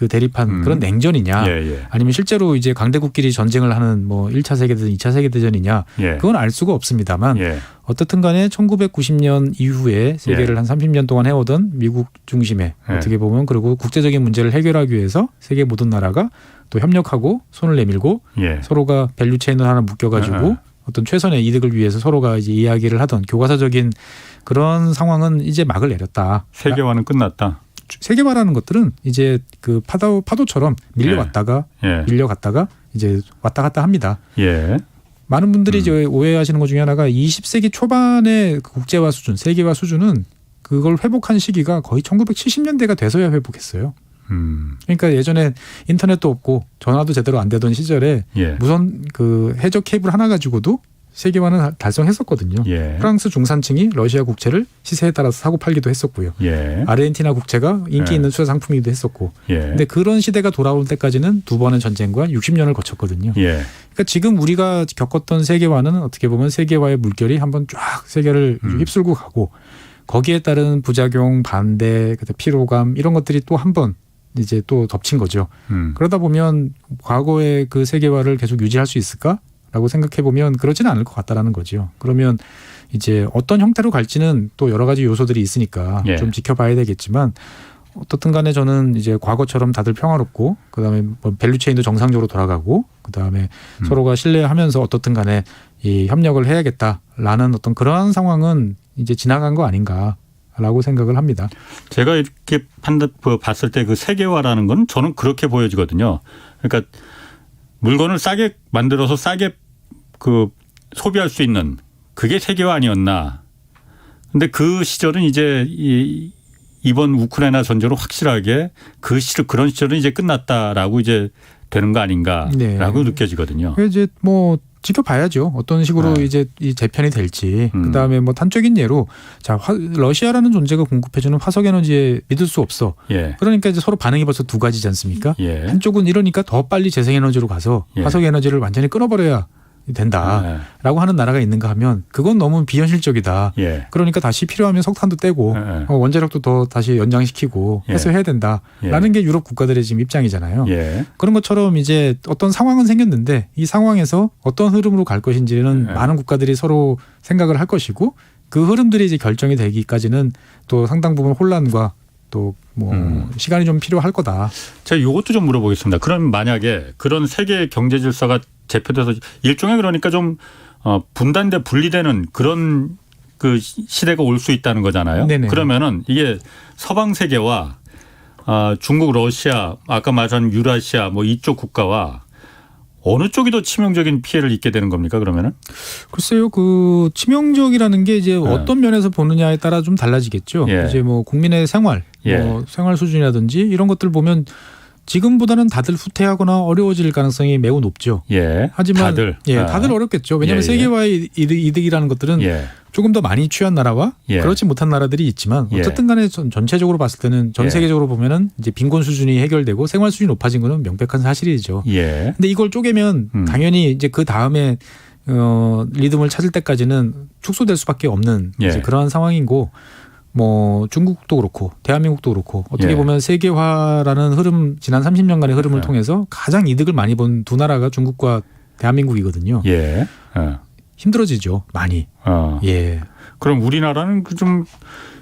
대립한 그런 냉전이냐? 아니면 실제로 이제 강대국끼리 전쟁을 하는 뭐 1차 세계대전, 2차 세계대전이냐? 그건 알 수가 없습니다만 어떻든 간에 1990년 이후에 세계를 한 30년 동안 해오던 미국 중심의 어떻게 보면 그리고 국제적인 문제를 해결하기 위해서 세계 모든 나라가 또 협력하고 손을 내밀고 서로가 밸류체인을 하나 묶여가지고 어떤 최선의 이득을 위해서 서로가 이제 이야기를 하던 교과서적인 그런 상황은 이제 막을 내렸다. 세계화는 끝났다. 세계화라는 것들은 이제 그 파도처럼 밀려왔다가 밀려갔다가 이제 왔다 갔다 합니다. 많은 분들이 이제 오해하시는 것 중에 하나가 20세기 초반의 국제화 수준, 세계화 수준은 그걸 회복한 시기가 거의 1970년대가 돼서야 회복했어요. 그러니까 예전에 인터넷도 없고 전화도 제대로 안 되던 시절에 무선 그 해저 케이블 하나 가지고도 세계화는 달성했었거든요. 프랑스 중산층이 러시아 국채를 시세에 따라서 사고 팔기도 했었고요. 아르헨티나 국채가 인기 있는 수자 상품이기도 했었고. 근데 그런 시대가 돌아올 때까지는 두 번의 전쟁과 60년을 거쳤거든요. 그러니까 지금 우리가 겪었던 세계화는 어떻게 보면 세계화의 물결이 한번 쫙 세계를 휩쓸고 가고 거기에 따른 부작용, 반대, 피로감 이런 것들이 또 한 번 이제 또 덮친 거죠. 그러다 보면 과거의 그 세계화를 계속 유지할 수 있을까? 라고 생각해 보면 그렇지는 않을 것 같다라는 거죠. 그러면 이제 어떤 형태로 갈지는 또 여러 가지 요소들이 있으니까 좀 지켜봐야 되겠지만 어떻든 간에 저는 이제 과거처럼 다들 평화롭고 그다음에 뭐 밸류체인도 정상적으로 돌아가고 그다음에 서로가 신뢰하면서 어떻든 간에 이 협력을 해야겠다라는 어떤 그런 상황은 이제 지나간 거 아닌가라고 생각을 합니다. 제가 이렇게 봤을 때 그 세계화라는 건 저는 그렇게 보여지거든요. 그러니까 물건을 싸게 만들어서 싸게 소비할 수 있는 그게 세계화 아니었나. 근데 그 시절은 이제 이번 우크라이나 전쟁으로 확실하게 그런 시절은 이제 끝났다라고 이제 되는 거 아닌가라고 느껴지거든요. 이제 뭐 지켜봐야죠. 어떤 식으로 이제 이 재편이 될지. 그다음에 뭐 단적인 예로 자 러시아라는 존재가 공급해주는 화석 에너지에 믿을 수 없어. 그러니까 이제 서로 반응이 벌써 두 가지지 않습니까? 한쪽은 이러니까 더 빨리 재생에너지로 가서 화석 에너지를 완전히 끊어버려야 된다라고 하는 나라가 있는가 하면 그건 너무 비현실적이다. 그러니까 다시 필요하면 석탄도 떼고 원자력도 더 다시 연장시키고 해서 해야 된다라는 게 유럽 국가들의 지금 입장이잖아요. 그런 것처럼 이제 어떤 상황은 생겼는데 이 상황에서 어떤 흐름으로 갈 것인지는 많은 국가들이 서로 생각을 할 것이고 그 흐름들이 이제 결정이 되기까지는 또 상당 부분 혼란과 또 뭐 시간이 좀 필요할 거다. 제가 이것도 좀 물어보겠습니다. 그럼 만약에 그런 세계 경제 질서가 재편돼서 일종의 그러니까 좀 분단돼 분리되는 그런 그 시대가 올 수 있다는 거잖아요. 그러면은 이게 서방 세계와 중국, 러시아, 아까 말한 유라시아 뭐 이쪽 국가와 어느 쪽이 더 치명적인 피해를 입게 되는 겁니까 그러면은? 글쎄요, 그 치명적이라는 게 이제 어떤 면에서 보느냐에 따라 좀 달라지겠죠. 이제 뭐 국민의 생활, 뭐 생활 수준이라든지 이런 것들 보면 지금보다는 다들 후퇴하거나 어려워질 가능성이 매우 높죠. 예. 하지만 다들 다들 어렵겠죠. 왜냐하면 예, 예. 세계화의 이득이라는 것들은 예. 조금 더 많이 취한 나라와 예. 그렇지 못한 나라들이 있지만 어쨌든 간에 전체적으로 봤을 때는 전 예. 세계적으로 보면은 이제 빈곤 수준이 해결되고 생활 수준이 높아진 거는 명백한 사실이죠. 예. 근데 이걸 쪼개면 당연히 이제 그 다음에 리듬을 찾을 때까지는 축소될 수밖에 없는 예. 이제 그러한 상황이고 뭐 중국도 그렇고 대한민국도 그렇고 어떻게 예. 보면 세계화라는 흐름 지난 30년간의 흐름을 예. 통해서 가장 이득을 많이 본 두 나라가 중국과 대한민국이거든요. 예. 힘들어지죠 많이. 예. 그럼 우리나라는 그 좀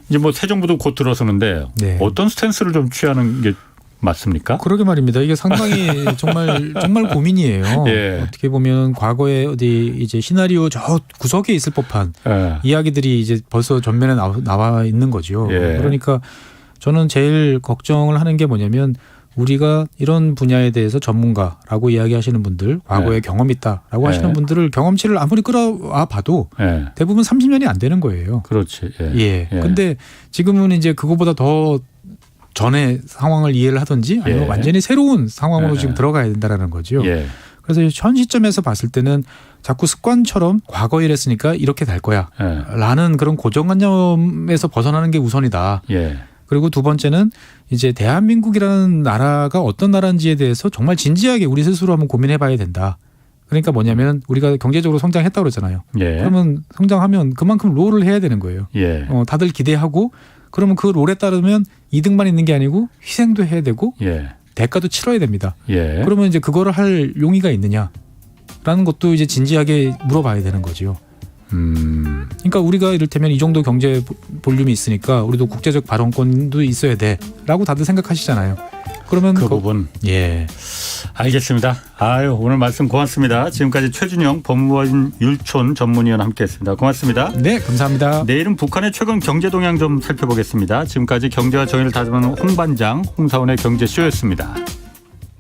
이제 뭐 새 정부도 곧 들어서는데 네. 어떤 스탠스를 좀 취하는 게 맞습니까? 그러게 말입니다. 이게 상당히 정말 고민이에요. 예. 어떻게 보면 과거에 어디 이제 시나리오 저 구석에 있을 법한 예. 이야기들이 이제 벌써 전면에 나와 있는 거죠. 예. 그러니까 저는 제일 걱정을 하는 게 뭐냐면 우리가 이런 분야에 대해서 전문가라고 이야기하시는 분들, 과거에 예. 경험 있다라고 하시는 예. 분들을 경험치를 아무리 끌어와 봐도 예. 대부분 30년이 안 되는 거예요. 그렇지. 예. 예. 예. 근데 지금은 이제 그거보다 더 전에 상황을 이해를 하든지 아니면 예. 완전히 새로운 상황으로 예. 지금 들어가야 된다라는 거죠. 예. 그래서 현 시점에서 봤을 때는 자꾸 습관처럼 과거에 이랬으니까 이렇게 될 거야 예. 라는 그런 고정관념에서 벗어나는 게 우선이다. 예. 그리고 두 번째는 이제 대한민국이라는 나라가 어떤 나라인지에 대해서 정말 진지하게 우리 스스로 한번 고민해 봐야 된다. 그러니까 뭐냐면 우리가 경제적으로 성장했다고 그러잖아요. 예. 그러면 성장하면 그만큼 롤을 해야 되는 거예요. 예. 다들 기대하고 그러면 그 롤에 따르면 이득만 있는 게 아니고 희생도 해야 되고 예. 대가도 치러야 됩니다. 예. 그러면 이제 그거를 할 용의가 있느냐라는 것도 이제 진지하게 물어봐야 되는 거죠. 그러니까 우리가 이를테면 이 정도 경제 볼륨이 있으니까 우리도 국제적 발언권도 있어야 돼라고 다들 생각하시잖아요. 그러면 그 부분. 예. 알겠습니다. 아유, 오늘 말씀 고맙습니다. 지금까지 최준영 법무부 율촌 전문위원 함께했습니다. 고맙습니다. 네, 감사합니다. 내일은 북한의 최근 경제 동향 좀 살펴보겠습니다. 지금까지 경제와 정의를 다듬는 홍반장, 홍사원의 경제쇼였습니다.